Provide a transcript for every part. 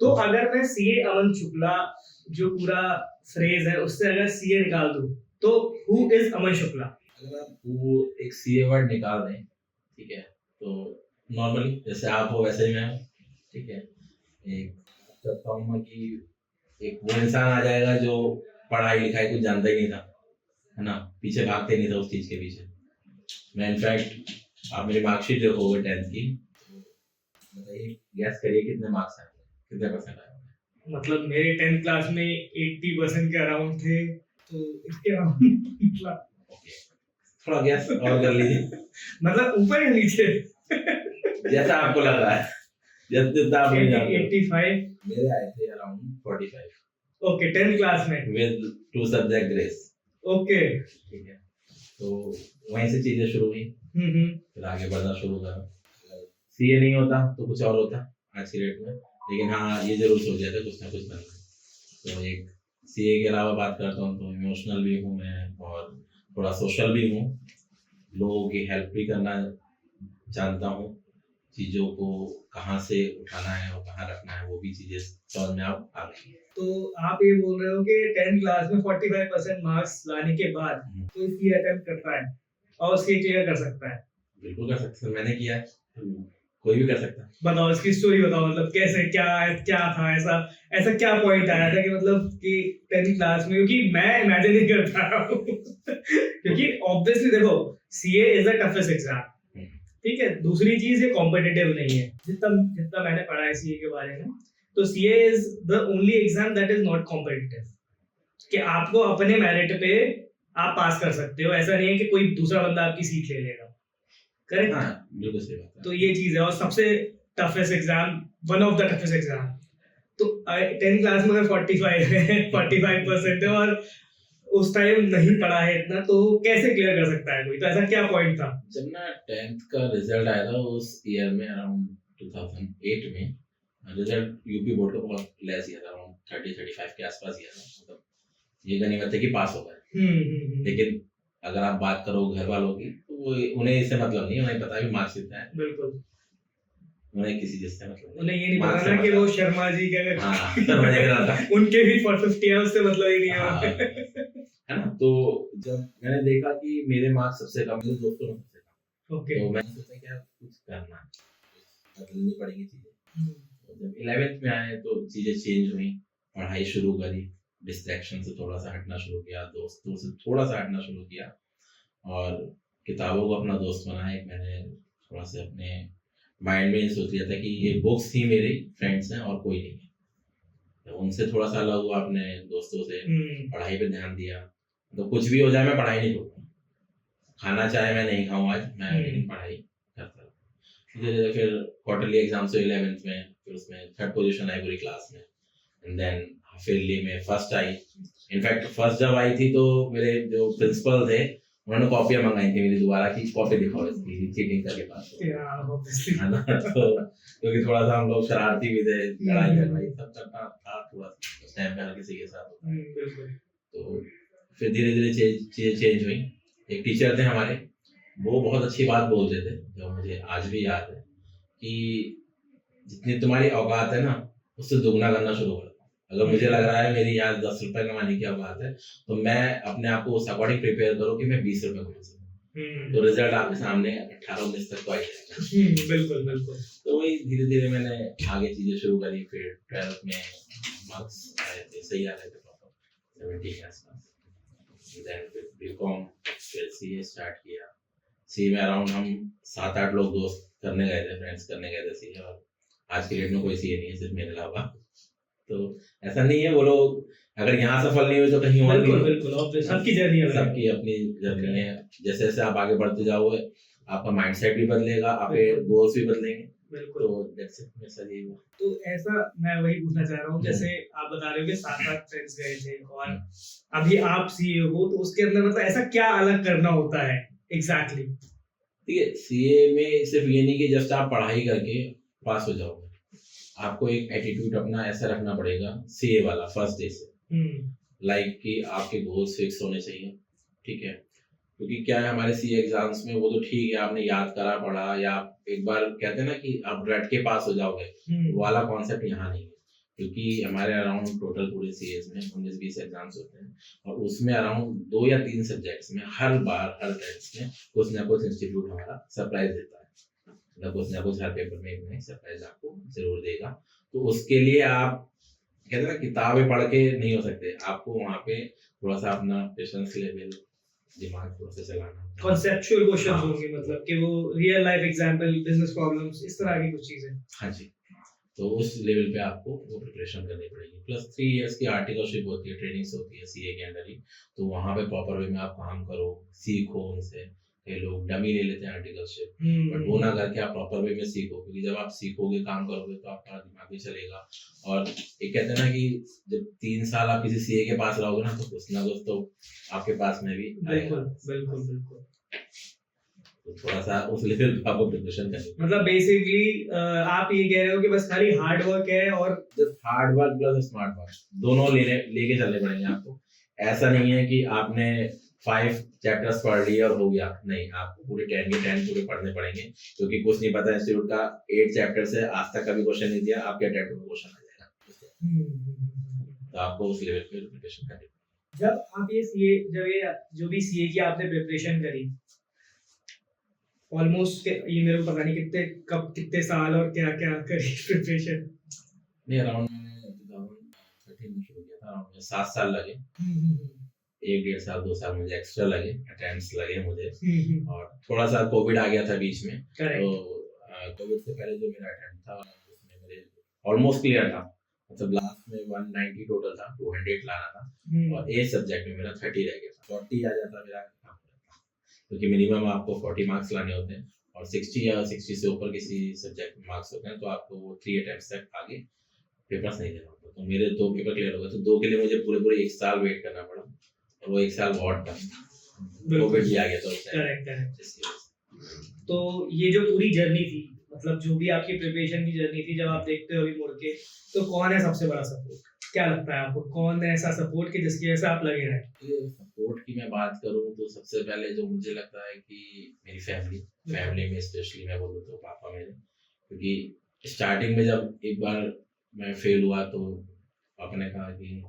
तो अगर मैं सीए अमन शुक्ला जो पूरा फ्रेज है उससे अगर सीए निकाल दूं तो हु इज अमन शुक्ला? अगर आप वो एक सीए वर्ड निकाल दें, ठीक है, तो नॉर्मली जैसे आप हो वैसे ही मैं हूँ, ठीक है। एक करता हूँ मैं कि एक वो इंसान आ जाएगा जो पढ़ाई लिखाई कुछ जानता ही नहीं था, है ना, पीछे भागते नहीं था उस चीज के पीछे। मैं इनफैक्ट, आप मेरी मार्कशीट देखोगे 10th की, तो बताइए, गैस करिए कितने मार्क्स आए, कितने परसेंट आए? मतलब मेरे 10th क्लास में 80% के अराउंड थे, तो इसके अराउंड थोड़ा गैस और कर लीजिए। मतलब ऊपर या नीचे? जैसा आपको लग रहा है, जितना आप नहीं जानते। 85 मेरे आए थे अराउंड 45। ओके, 10th क्लास में विद 2 सब्जेक्ट ग्रेस। ओके, ठीक है, तो वहीं से चीजें शुरू हुई, फिर आगे बढ़ना शुरू करा। सीए नहीं होता तो कुछ और होता आज की डेट में, लेकिन हाँ ये जरूर सोच गया था कुछ ना कुछ करना। तो एक सीए के अलावा बात करता हूँ तो इमोशनल भी हूँ मैं, और थोड़ा सोशल भी हूँ, लोगों की हेल्प भी करना जानता हूँ, चीज़ों को कहाँ से उठाना है और कहाँ रखना है वो भी चीज़ें समझ में आ गई। तो आप ये बोल रहे हो कि 10th क्लास में 45% मार्क्स लाने के बाद कोई सीए अटेम्प्ट करता है और सीए क्लियर कर सकता है? बिल्कुल कर सकते हैं, मैंने किया है, कोई भी कर सकता है। बताओ, इसकी स्टोरी बताओ, मतलब कैसे, क्या क्या था, ऐसा ऐसा क्या पॉइंट आया था कि मतलब कि 10th क्लास में, क्योंकि मैं इमेजिन नहीं कर पा रहा हूँ क्योंकि ऑब्वियसली देखो, CA is the toughest exam, ठीक है। दूसरी चीज ये कॉम्पिटिटिव नहीं है, जितना जितना मैंने पढ़ा है सीए के बारे में, तो CA is the only exam that is not competitive, कि आपको अपने मेरिट पे आप पास कर सकते हो, ऐसा नहीं है कि कोई दूसरा बंदा आपकी सीट ले लेगा, करेक्ट? हाँ, बिल्कुल सही बात है। तो ये चीज है, और सबसे toughest exam, one of the toughest exam. तो 10th क्लास में अगर 45 है 45% है और उस टाइम नहीं पढ़ा है इतना, तो कैसे क्लियर कर सकता है कोई? तो ऐसा क्या पॉइंट था? जब ना 10th का रिजल्ट आया था उस ईयर में, अराउंड 2008 में, रिजल्ट यूपी बोर्ड का बहुत लेस गया था, अराउंड 30-35 के आसपास गया था। मतलब ये गनीमत है कि पास हो गए। लेकिन अगर आप बात करो घर वालों की, तो वो उन्हें इससे मतलब नहीं, उन्हें पता भी मार्क्स कितना है, बिल्कुल, उन्हें किसी चीज से मतलब उन्हें ये नहीं पता ना कि वो शर्मा जी का हाँ, था। उनके भी 450 है, उससे मतलब ही नहीं है हाँ, है ना। तो जब मैंने देखा कि मेरे मार्क्स सबसे कम, मेरे दोस्तों में सबसे कम, ओके, तो मैंने सोचा क्या कुछ करना है, बदलनी पड़ेगी चीजें। तो जब 11th में आए तो चीजें चेंज हुई, पढ़ाई शुरू करी, डिस्ट्रैक्शन से थोड़ा सा हटना शुरू किया, दोस्तों से थोड़ा सा हटना शुरू किया, और किताबों को अपना दोस्त बनाया। मैंने थोड़ा सा अपने माइंड में सोच लिया था कि ये बुक्स ही मेरे फ्रेंड्स हैं और कोई नहीं है, तो उनसे थोड़ा सा अलग हुआ, अपने दोस्तों से पढ़ाई पे ध्यान दिया। तो कुछ भी हो जाए मैं पढ़ाई नहीं छोड़ूंगा, खाना चाहे मैं नहीं खाऊं आज मैं, लेकिन पढ़ाई करता रहूं। धीरे धीरे फिर क्वार्टरली एग्जाम्स हुए 11th में, फिर उसमें 3rd पोजीशन आई पूरी क्लास में, एंड देन हाफ ईयरली में फर्स्ट आई। इनफैक्ट फर्स्ट जब आई थी तो मेरे जो प्रिंसिपल थे उन्होंने कॉपियां मंगाई थी मेरी दोबारा की, कॉपी दिखाओ इसकी, चीटिंग करके पास है ना। तो क्योंकि थोड़ा सा हम लोग शरारती भी थे, लड़ाई करना ये सब करना था थोड़ा सा उस टाइम पे हर किसी के साथ। तो फिर धीरे धीरे चीजें चेंज हुई। एक टीचर थे हमारे, वो बहुत अच्छी बात बोलते थे जो मुझे आज भी याद है, कि जितनी तुम्हारी औकात है ना उससे दुगना करना शुरू कर। अगर मुझे लग रहा है मेरी आज 10 रुपए कमाने की औकात है, तो मैं अपने आप को उस अकॉर्डिंग प्रिपेयर करूँ कि मैं 20 रुपए कमा सकूँ। तो रिजल्ट आपके सामने 18-19 तक तो आई जाएगा। बिल्कुल बिल्कुल। तो वही धीरे धीरे मैंने आगे चीजें शुरू करी। फिर 12th में मार्क्स आए थे, सही आ रहे थे, 70 के आसपास। देन फिर बीकॉम, फिर सीए स्टार्ट किया। सीए में अराउंड हम 7-8 लोग दोस्त करने गए थे, फ्रेंड्स करने गए थे सीए, और आज की डेट में कोई सीए नहीं है सिर्फ मेरे अलावा। तो ऐसा नहीं है, वो लोग अगर यहाँ सफल नहीं हुए तो कहीं और भी। बिल्कुल, सबकी जर्नी है, सबकी अपनी जर्नी है। जैसे जैसे आप आगे बढ़ते जाओगे आपका माइंडसेट भी बदलेगा, आपके गोल्स भी बदलेंगे। तो दैट्स इट, मेरा सही हुआ। तो ऐसा मैं वही पूछना चाह रहा हूँ, जैसे आप बता रहे हो कि 7-8 फ्रेंड्स गए थे और अभी आप सीए हो, तो उसके अंदर मतलब ऐसा क्या अलग करना होता है एग्जैक्टली? ठीक है, सीए में सिर्फ ये नहीं कि जस्ट आप पढ़ाई करके पास हो जाओगे, आपको एक एटीट्यूड अपना ऐसा रखना पड़ेगा सीए वाला फर्स्ट डे से, लाइक कि आपके गोल्स फिक्स होने चाहिए, ठीक है। क्योंकि क्या है हमारे सीए एग्जाम्स में, वो तो ठीक है आपने याद करा पढ़ा, या एक बार कहते हैं ना कि आप रट के पास हो जाओगे, वो वाला कॉन्सेप्ट यहाँ नहीं है। क्योंकि हमारे अराउंड टोटल पूरे सीएस में 19-20 एग्जाम्स होते हैं और उसमें अराउंड 2 या 3 सब्जेक्ट्स में हर बार हर टेस्ट में कुछ ना कुछ इंस्टीट्यूट हमारा सरप्राइज देता है, मतलब कुछ ना कुछ हर पेपर में एक नई सरप्राइज आपको जरूर देगा। तो उसके लिए आप कहते हैं ना किताबें पढ़ के नहीं हो सकते, आपको वहाँ पे थोड़ा सा अपना पेशेंस लेवल दिमाग थोड़ा सा चलाना होता है। कॉन्सेप्चुअल क्वेश्चंस हाँ। होंगे, मतलब कि वो real life example, business problems, इस तरह की कुछ चीजें। हाँ जी, तो उस लेवल पे आपको वो प्रिपरेशन करनी पड़ेगी। प्लस 3 इयर्स की आर्टिकलशिप होती है, ट्रेनिंग्स होती है सीए के अंडर ही, तो वहाँ पे प्रॉपर वे में आप काम करो, सीखो उनसे। कई लोग डमी ले लेते हैं आर्टिकलशिप, बट वो ना करके आप प्रॉपर वे में सीखो, क्योंकि जब आप सीखोगे काम करोगे तो आपका दिमाग भी चलेगा। और एक कहते हैं ना कि जब 3 साल आप किसी सीए के पास रहोगे ना, तो कुछ ना कुछ तो आपके पास में भी बिल्कुल आएगा। बिल्कुल बिल्कुल। तो थोड़ा सा उस लेवल पे आपको प्रिपरेशन करनी पड़ेगी। मतलब बेसिकली आप ये कह रहे हो कि बस खाली हार्ड वर्क है और just hard work plus smart work दोनों लेके चलने पड़ेंगे आपको। ऐसा नहीं है कि आपने 5 चैप्टर्स पढ़ लिए और हो गया, नहीं, आपको पूरे 10 के 10 पूरे पढ़ने पड़ेंगे, क्योंकि कुछ नहीं पता इंस्टीट्यूट का 8 चैप्टर से आज तक कभी क्वेश्चन नहीं दिया, आपके अटेम्प्ट में क्वेश्चन आ जाएगा। तो आपको उस लेवल पे प्रिपरेशन करनी पड़ेगी। जब आप ये सीए, जब ये जो भी सीए की आपने प्रिपरेशन करी, ऑलमोस्ट ये मेरे को पता नहीं कितने साल और क्या क्या करी प्रिपरेशन। नहीं, अराउंड मैंने 2013 में शुरू किया था, अराउंड 7 साल लगे। 1-1.5 साल 2 साल मुझे एक्स्ट्रा लगे, अटेम्प्ट्स लगे मुझे, और थोड़ा सा कोविड आ गया था बीच में, तो कोविड से पहले जो मेरा अटेम्प्ट था उसमें मेरे ऑलमोस्ट क्लियर था, मतलब लास्ट में 190 टोटल था, 200 लाना था, और एक सब्जेक्ट में मेरा 30 रह गया था। 40 आ जाता मेरा काम करता, क्योंकि मिनिमम आपको 40 मार्क्स लाने होते हैं, और 60 या 60 से ऊपर किसी सब्जेक्ट में मार्क्स होते हैं, तो आपको वो 3 अटेम्प्ट्स तक आगे पेपर्स नहीं देना होता। तो मेरे 2 पेपर क्लियर हो गए, तो 2 के लिए मुझे पूरे 1 साल वेट करना पड़ा, और वो 1 साल बहुत टफ था, कोविड भी आ गया था उस टाइम। करेक्ट। तो ये जो पूरी जर्नी थी, मतलब जो भी आपकी प्रिपरेशन की जर्नी थी, जब आप देखते हो अभी मुड़ के, तो कौन है सबसे बड़ा सपोर्ट? क्या लगता है आपको, कौन है ऐसा सपोर्ट कि जिसकी वजह से आप लगे रहे? सपोर्ट की मैं बात करूं तो सबसे पहले जो मुझे लगता है कि मेरी फैमिली में स्पेशली मैं बोलूँ तो पापा मेरे, क्योंकि स्टार्टिंग में जब एक बार मैं फेल हुआ तो पापा ने कहा कि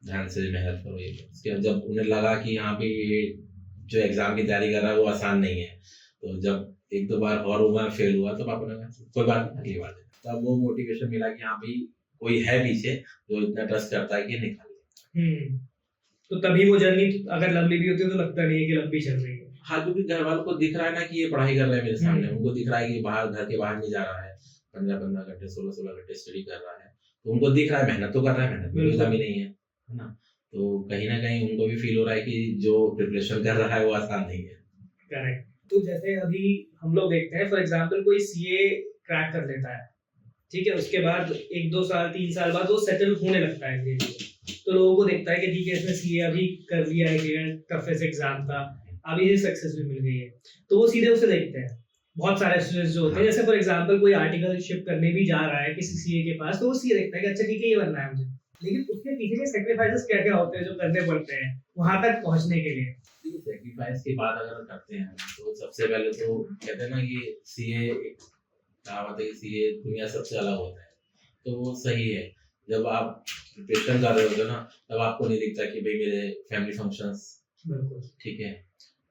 ध्यान से मेहनत करो, ये उसके बाद जब उन्हें लगा कि यहाँ पे ये जो एग्जाम की तैयारी कर रहा है वो आसान नहीं है, तो जब 1-2 बार और बार फेल हुआ तो पापा ने कहा कोई बात नहीं, अगली बार तब वो मोटिवेशन मिला कि हाँ भाई कोई है पीछे जो इतना ट्रस्ट करता है कि निकाल। तो तभी वो जर्नी अगर लंबी भी होती है तो लगता नहीं है कि लंबी चल रही है। हाँ, क्योंकि घर वालों को दिख रहा है ना कि ये पढ़ाई कर रहा है मेरे सामने, उनको दिख रहा है कि बाहर घर के बाहर नहीं जा रहा है, 15-15 घंटे 16-16 घंटे स्टडी कर रहा है, तो उनको दिख रहा है मेहनत तो कर रहा है, मेहनत में कोई कमी नहीं है ना। तो कहीं ना कहीं उनको भी फील हो रहा है कि जो प्रिपरेशन कर रहा है वो आसान नहीं है। करेक्ट। तो जैसे अभी हम लोग देखते हैं, फॉर एग्जांपल कोई सीए क्रैक कर लेता है, ठीक है, उसके बाद 1-2 साल 3 साल बाद वो सेटल होने लगता है धीरे-धीरे, तो लोगों को देखता है कि ठीक है इसने सीए अभी कर लिया है, क्लियर टफेस्ट एग्जाम था, अभी ये सक्सेस भी मिल गई है, तो वो सीधे उसे देखते हैं। बहुत सारे स्टूडेंट्स जो होते हैं, जैसे फॉर एग्जांपल कोई आर्टिकलशिप करने भी जा रहा है किसी सीए के पास, तो वो सीए देखता है कि अच्छा ठीक है ये बनना है मुझे, लेकिन उसके पीछे के सैक्रिफाइसेस क्या-क्या होते हैं जो करने पड़ते हैं वहां तक पहुंचने के लिए। सैक्रिफाइस की बात अगर करते हैं तो सबसे पहले तो कहते हैं ना कि सीए कहावत है कि सीए दुनिया सबसे अलग होता है, तो वो सही है। जब आप प्रिपरेशन कर रहे होते हो ना, तब आपको नहीं दिखता कि भाई मेरे फैमिली फंक्शंस, ठीक है,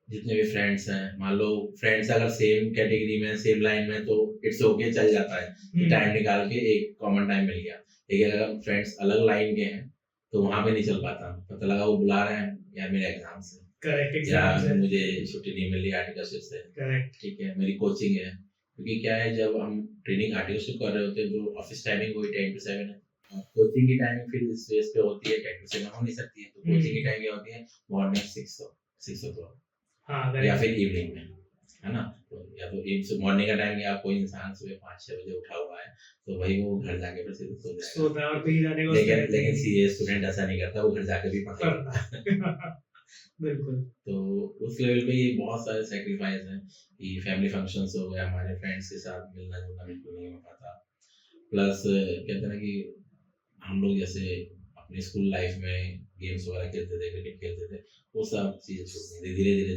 जितने भी फ्रेंड्स हैं, मान लो फ्रेंड्स अगर सेम कैटेगरी में सेम लाइन में तो इट्स ओके, चल जाता है कि टाइम निकाल के एक कॉमन टाइम मिल गया। लेकिन अगर फ्रेंड्स अलग लाइन के हैं तो वहां पे नहीं चल पाता, पता लगा वो बुला रहे हैं यार मेरे एग्जाम्स है, करेक्ट, या मुझे छुट्टी नहीं मिल रही आर्टिकलशिप से, करेक्ट, ठीक है, मेरी कोचिंग है, क्योंकि क्या है जब हम ट्रेनिंग आर्टिकलशिप कर रहे होते हैं तो ऑफिस टाइमिंग वही 10 to 7 है, कोचिंग की टाइमिंग फिर इस बेस पे होती है 10 to 7 हो नहीं सकती है, तो कोचिंग की टाइमिंग होती है मॉर्निंग 6 o'clock, हाँ, या फिर इवनिंग में, है ना, तो या तो एक मॉर्निंग का टाइम, या कोई इंसान सुबह 5-6 बजे उठा हुआ है तो भाई वो घर जाके फिर सीधे सो जाएगा, और कहीं जाने को, लेकिन सीए स्टूडेंट ऐसा नहीं करता, वो घर जाके भी पढ़ता बिल्कुल। तो उस लेवल पे ये बहुत सारे सैक्रिफाइस हैं कि फैमिली फंक्शंस हो गए, हमारे फ्रेंड्स के साथ मिलना जुलना बिल्कुल नहीं हो पाता, प्लस कहते हैं ना कि हम लोग जैसे अपने स्कूल लाइफ में गेम्स वगैरह खेलते थे, क्रिकेट खेलते थे, वो सब चीज़ें छूट गई, धीरे धीरे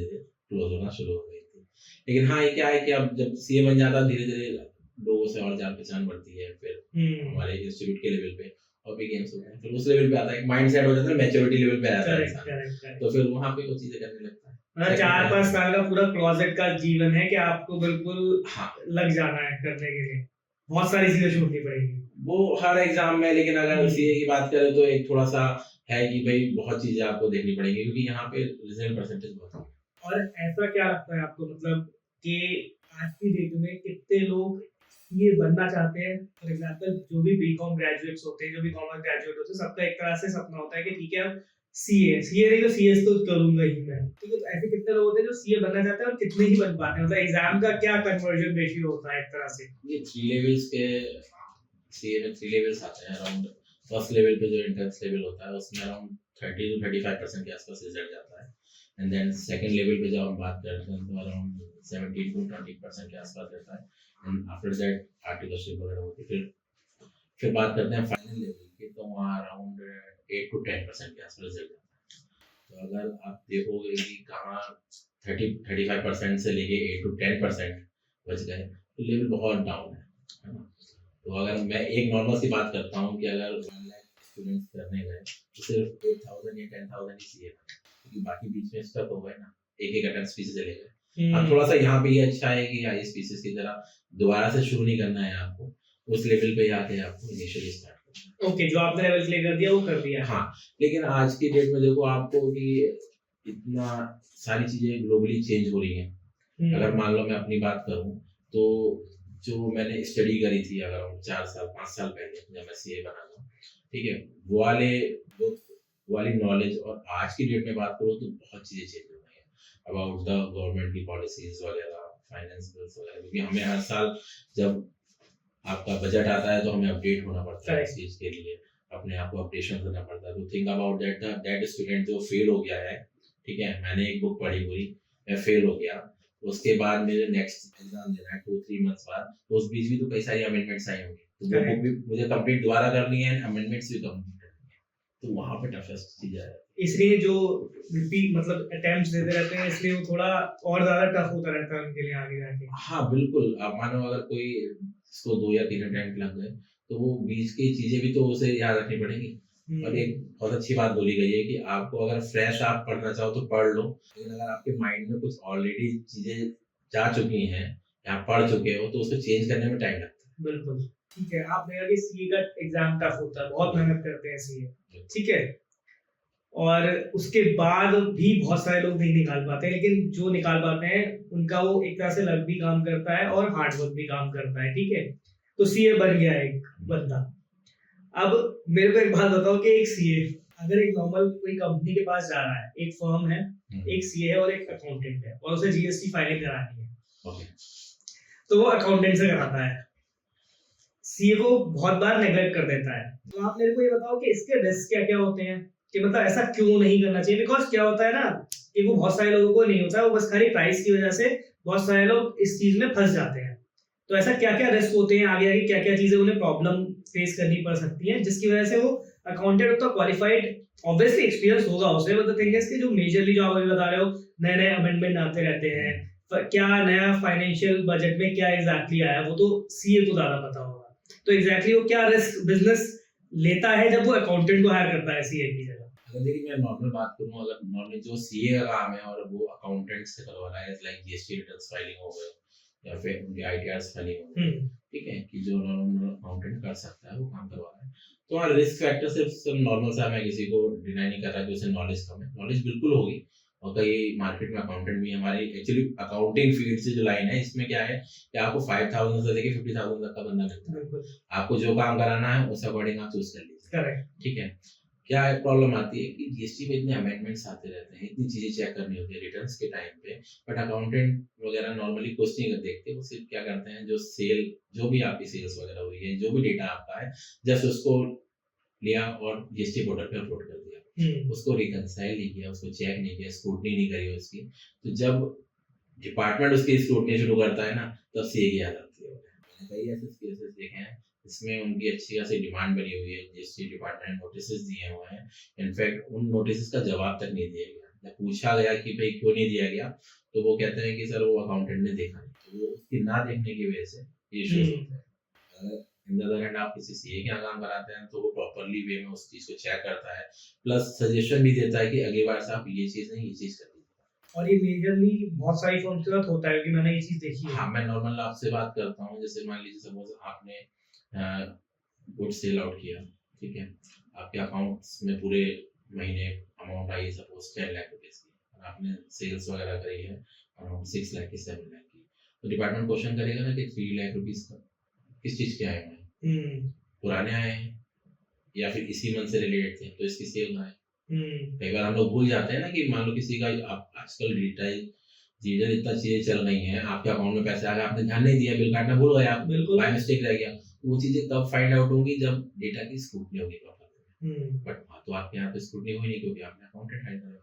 क्लोज होना शुरू हो गई थी। लेकिन हाँ, ये क्या है कि अब जब सीए बन जाता धीरे धीरे लोगों से और जान पहचान बढ़ती है, फिर हमारे इंस्टीट्यूट के लेवल पे, और भी गेम्स होते हैं, फिर उस लेवल पे आता है, एक माइंड सेट हो जाता है, मैच्योरिटी लेवल पे आ जाता है करेक्ट इंसान, करेक्ट करेक्ट। तो फिर वहाँ पे वो चीजें करने लगता है। मतलब 4-5 साल का पूरा क्लोजेट का जीवन है कि आपको बिल्कुल हाँ लग जाना है करने के लिए, बहुत सारी चीजें छोड़नी पड़ेगी। वो हर एग्जाम में, लेकिन अगर सीए की बात करें तो एक थोड़ा सा है कि भाई बहुत चीजें आपको देखनी पड़ेगी, क्योंकि यहाँ पे रिजल्ट परसेंटेज बहुत कम है। और ऐसा क्या लगता है आपको, मतलब कि आज की डेट में कितने लोग ये बनना चाहते हैं? फॉर एग्जांपल जो भी बीकॉम ग्रेजुएट्स होते हैं, जो भी कॉमर्स ग्रेजुएट होते हैं, सबका एक तरह से सपना होता है कि ठीक है अब सीए नहीं तो सीएस तो करूंगा ही मैं, ठीक है। तो ऐसे कितने लोग होते हैं जो सीए बनना चाहते हैं और कितने ही बन पाते हैं? मतलब एग्जाम का क्या कन्वर्जन रेशियो होता है एक तरह से? ये 3 लेवल्स के सीए में 3 लेवल्स आते हैं अराउंड। फर्स्ट लेवल पे जो एंट्रेंस लेवल होता है उसमें अराउंड 30 to 35% के आसपास रिजल्ट जाता है, एंड देन सेकंड लेवल पे जब हम बात करते हैं तो अराउंड 17 to 20% के आसपास रहता है, एंड आफ्टर दैट आर्टिकलशिप वगैरह होती है। फिर बात करते हैं फाइनल लेवल की, तो वहाँ अराउंड 8 to 10% के आसपास रिजल्ट जाता है। तो अगर आप देखोगे कि कहाँ 35% से लेके 8 to 10% बच गए, तो लेवल बहुत डाउन है ना। तो अगर मैं एक नॉर्मल सी बात करता हूँ कि अगर 1 लाख स्टूडेंट्स करने गए तो सिर्फ 8,000 या 10,000 ही सीए, क्योंकि बाकी बीच में स्टक हो गए ना, एक अटेम्प्ट फीस चले गए। अब थोड़ा सा यहाँ पे ये अच्छा है कि आईएएस पीसीएस की तरह दोबारा से शुरू नहीं करना है आपको, उस लेवल पे आके आपको इनिशियली स्टार्ट करना है। ओके, जो आपने लेवल क्लियर कर दिया वो कर दिया। हाँ, लेकिन आज की डेट में देखो आपको कि इतना सारी चीजें ग्लोबली चेंज हो रही हैं। अगर मान लो मैं अपनी बात करूं तो जो मैंने स्टडी करी थी अगर 4 साल 5 साल पहले जब मैं सीए बना था, ठीक है, वो वाली नॉलेज और आज की डेट में बात करूँ तो बहुत चीजें चेंज हो गई हैं अबाउट द गवर्नमेंट की पॉलिसीज वगैरह, फाइनेंस बिल्स वगैरह, क्योंकि हमें हर साल जब आपका बजट आता है तो हमें अपडेट होना पड़ता है इस चीज के लिए, अपने आप को अपडेशन करना पड़ता है। तो थिंक अबाउट दैट स्टूडेंट जो फेल हो गया है, ठीक है, मैंने एक बुक पढ़ी पूरी, मैं फेल हो गया, उसके बाद मेरे नेक्स्ट एग्जाम देना है 2-3 मंथ्स बाद, तो उस बीच भी तो कई सारी अमेंडमेंट्स आई होंगी, तो वो बुक भी मुझे कंप्लीट दोबारा करनी है, अमेंडमेंट्स भी कंप्लीट करनी है, तो वहाँ पे टफेस्ट चीज है। इसलिए जो रिपीट मतलब अटेम्प्ट्स देते रहते हैं, इसलिए वो थोड़ा और ज्यादा टफ होता रहता है उनके लिए आगे जाके। हाँ बिल्कुल, आप मानो अगर कोई इसको 2 या 3 अटेम्प्ट लग गए तो वो बीच की चीजें भी तो उसे याद रखनी पड़ेंगी। और एक बहुत अच्छी बात बोली गई है कि आपको अगर फ्रेश आप पढ़ना चाहो तो पढ़ लो, लेकिन अगर आपके माइंड में कुछ ऑलरेडी चीजें जा चुकी हैं या पढ़ चुके हो तो उसको चेंज करने में टाइम लगता है। बिल्कुल ठीक है। आपने कहा कि सीए का एग्जाम टफ होता है, बहुत मेहनत करते हैं सीए, ठीक है, और उसके बाद भी बहुत सारे लोग नहीं निकाल पाते, लेकिन जो निकाल पाते हैं उनका वो एक तरह से लक भी काम करता है और हार्ड वर्क भी काम करता है, ठीक है। तो सीए बन गया एक बंदा। अब मेरे को एक बात बताओ कि एक सीए अगर एक नॉर्मल कोई कंपनी के पास जा रहा है, एक फर्म है, एक सीए है और एक अकाउंटेंट है, और उसे जीएसटी फाइलिंग करानी है, तो वो अकाउंटेंट से कराता है, सीए को बहुत बार नेग्लेक्ट कर देता है। तो आप मेरे को ये बताओ कि इसके रिस्क क्या क्या होते हैं, कि मतलब ऐसा क्यों नहीं करना चाहिए? बिकॉज क्या होता है ना कि वो बहुत सारे लोगों को नहीं होता, वो बस खाली प्राइस की वजह से बहुत सारे लोग इस चीज में फंस जाते हैं। तो ऐसा क्या क्या रिस्क होते हैं, आगे क्या क्या चीजें उन्हें प्रॉब्लम फेस करनी पड़ सकती है जिसकी वजह से वो अकाउंटेंट तो क्वालिफाइड ऑब्वियसली एक्सपीरियंस होगा उसे, बट द थिंग इज कि जो मेजरली जो आप अभी बता रहे हो नए नए अमेंडमेंट आते रहते हैं, क्या नया फाइनेंशियल बजट में क्या एग्जैक्टली आया वो तो सीए को ज्यादा पता होगा। तो एग्जैक्टली वो क्या रिस्क बिजनेस लेता है जब वो अकाउंटेंट को हायर करता है सीए की जगह? अगर देखिए मैं नॉर्मल बात करूं, अगर नॉर्मल जो सीए का काम है और वो अकाउंटेंट से करवा रहा है, लाइक जीएसटी रिटर्न्स फाइलिंग हो गए या फिर उनके आईटीआरस फाइलिंग हो गए, ठीक है, कि जो नॉर्मल अकाउंटेंट कर सकता है वो काम करवा रहा है। तो हाँ, रिस्क फैक्टर सिर्फ नॉर्मल सा, मैं किसी को डिनाई नहीं कर रहा कि उसे नॉलेज कम है, नॉलेज बिल्कुल होगी, और कई मार्केट में अकाउंटेंट भी हमारी एक्चुअली अकाउंटिंग फील्ड से जो लाइन है इसमें क्या है कि आपको 5,000 से लेके 50,000 तक का बंदा मिलता है, आपको जो काम कराना है उस अकॉर्डिंग आप चूज कर लीजिए, करेक्ट, ठीक है। क्या प्रॉब्लम आती है कि जीएसटी में इतने अमेंडमेंट्स आते रहते हैं, इतनी चीजें चेक करनी होती है रिटर्न्स के टाइम पे, बट अकाउंटेंट वगैरह नॉर्मली कुछ नहीं कर देखते, वो सिर्फ क्या करते हैं जो सेल, जो भी आपकी सेल्स वगैरह हुई है, जो भी डेटा आपका है, जस्ट उसको लिया और जीएसटी पोर्टल पे अपलोड कर दिया, उसको रिकंसाइल नहीं किया, उसको चेक नहीं किया, स्क्रूटनी नहीं करी उसकी। तो जब डिपार्टमेंट उसकी स्क्रूटनी शुरू करता है ना, तब सीए की याद आती है। मैंने कई ऐसे केसेस देखे हैं इसमें उनकी अच्छी खासी डिमांड बनी हुई है, जीएसटी डिपार्टमेंट ने नोटिस दिए हुए हैं, इनफैक्ट उन नोटिस का जवाब तक नहीं दिया गया। जब पूछा गया कि भाई क्यों नहीं दिया गया, तो वो कहते हैं कि सर वो अकाउंटेंट ने देखा नहीं, तो वो उसकी ना देखने की वजह से ये इश्यूज होते हैं। इन द अदर हैंड आप किसी सीए के यहाँ काम कराते हैं तो वो प्रॉपरली वे में उस चीज को चेक करता है, प्लस सजेशन भी देता है कि अगली बार से आप ये चीज नहीं ये चीज कर दीजिए। और ये मेजरली बहुत सारी फर्म्स के साथ होता है कि मैंने ये चीज देखी है। हाँ, मैं नॉर्मल आपसे बात करता हूँ, जैसे मान लीजिए सपोज आपने गुड सेल आउट किया, ठीक है, आपके अकाउंट्स में पूरे महीने amount I suppose 10 lakh rupees की, और आपने सेल्स वगैरह करी है अराउंड 6 लाख की 7 लाख की, तो डिपार्टमेंट क्वेश्चन करेगा ना कि 3 लाख रुपीज का किस चीज के आए हैं, पुराने आए हैं या फिर इसी मंथ से रिलेटेड थे तो इसकी सेल आए। कई बार हम लोग भूल जाते हैं ना कि मान लो किसी का आप आजकल डिजिटल इतना चीजें चल रही हैं, आपके अकाउंट में पैसे आ गए, आपने ध्यान नहीं दिया, बिल काटना भूल गए आप, बिल्कुल बाय मिस्टेक रह गया, वो चीजें तब फाइंड आउट होंगी जब डेटा की स्क्रूटनी होगी प्रॉपर। बट तो आपके यहाँ पे स्क्रूटनी हुई नहीं क्योंकि आपने अकाउंटेंट हायर करा।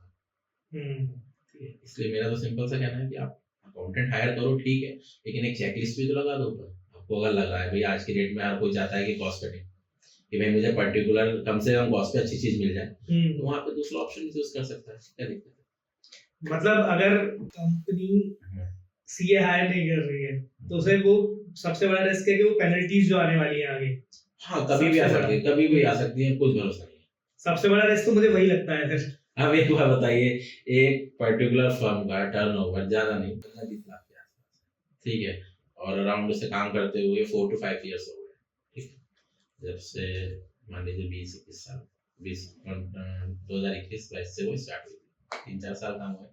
ठीक है, इसलिए मेरा तो सिंपल सा कहना है कि आप अकाउंटेंट हायर करो, ठीक है, लेकिन एक चेकलिस्ट भी तो लगा दो ऊपर। आपको अगर लग रहा है भाई आज की डेट में हर कोई चाहता है कि कॉस्ट कटिंग, कि भाई मुझे पर्टिकुलर कम से कम कॉस्ट पे अच्छी चीज मिल जाए, तो वहाँ पे दूसरा ऑप्शन चूज कर सकता है, क्या दिक्कत है। मतलब अगर कंपनी सीए हायर नहीं कर रही है तो उसे वो सबसे बड़ा रिस्क है कि वो पेनल्टीज जो आने वाली है आगे, हाँ कभी भी आ सकती है, कभी भी आ सकती है, कुछ भरोसा नहीं है। सबसे बड़ा रिस्क तो मुझे वही लगता है फिर। अब एक बार बताइए, एक पर्टिकुलर फर्म का टर्नओवर ज्यादा नहीं 15-20 लाख के आसपास, ठीक है, और अराउंड उसे काम करते हुए 4 to 5 इयर्स हो गए, ठीक है, जब से मान लीजिए 20-21 साल 2021-22 से वो स्टार्ट हुई, 3-4 साल काम हुए।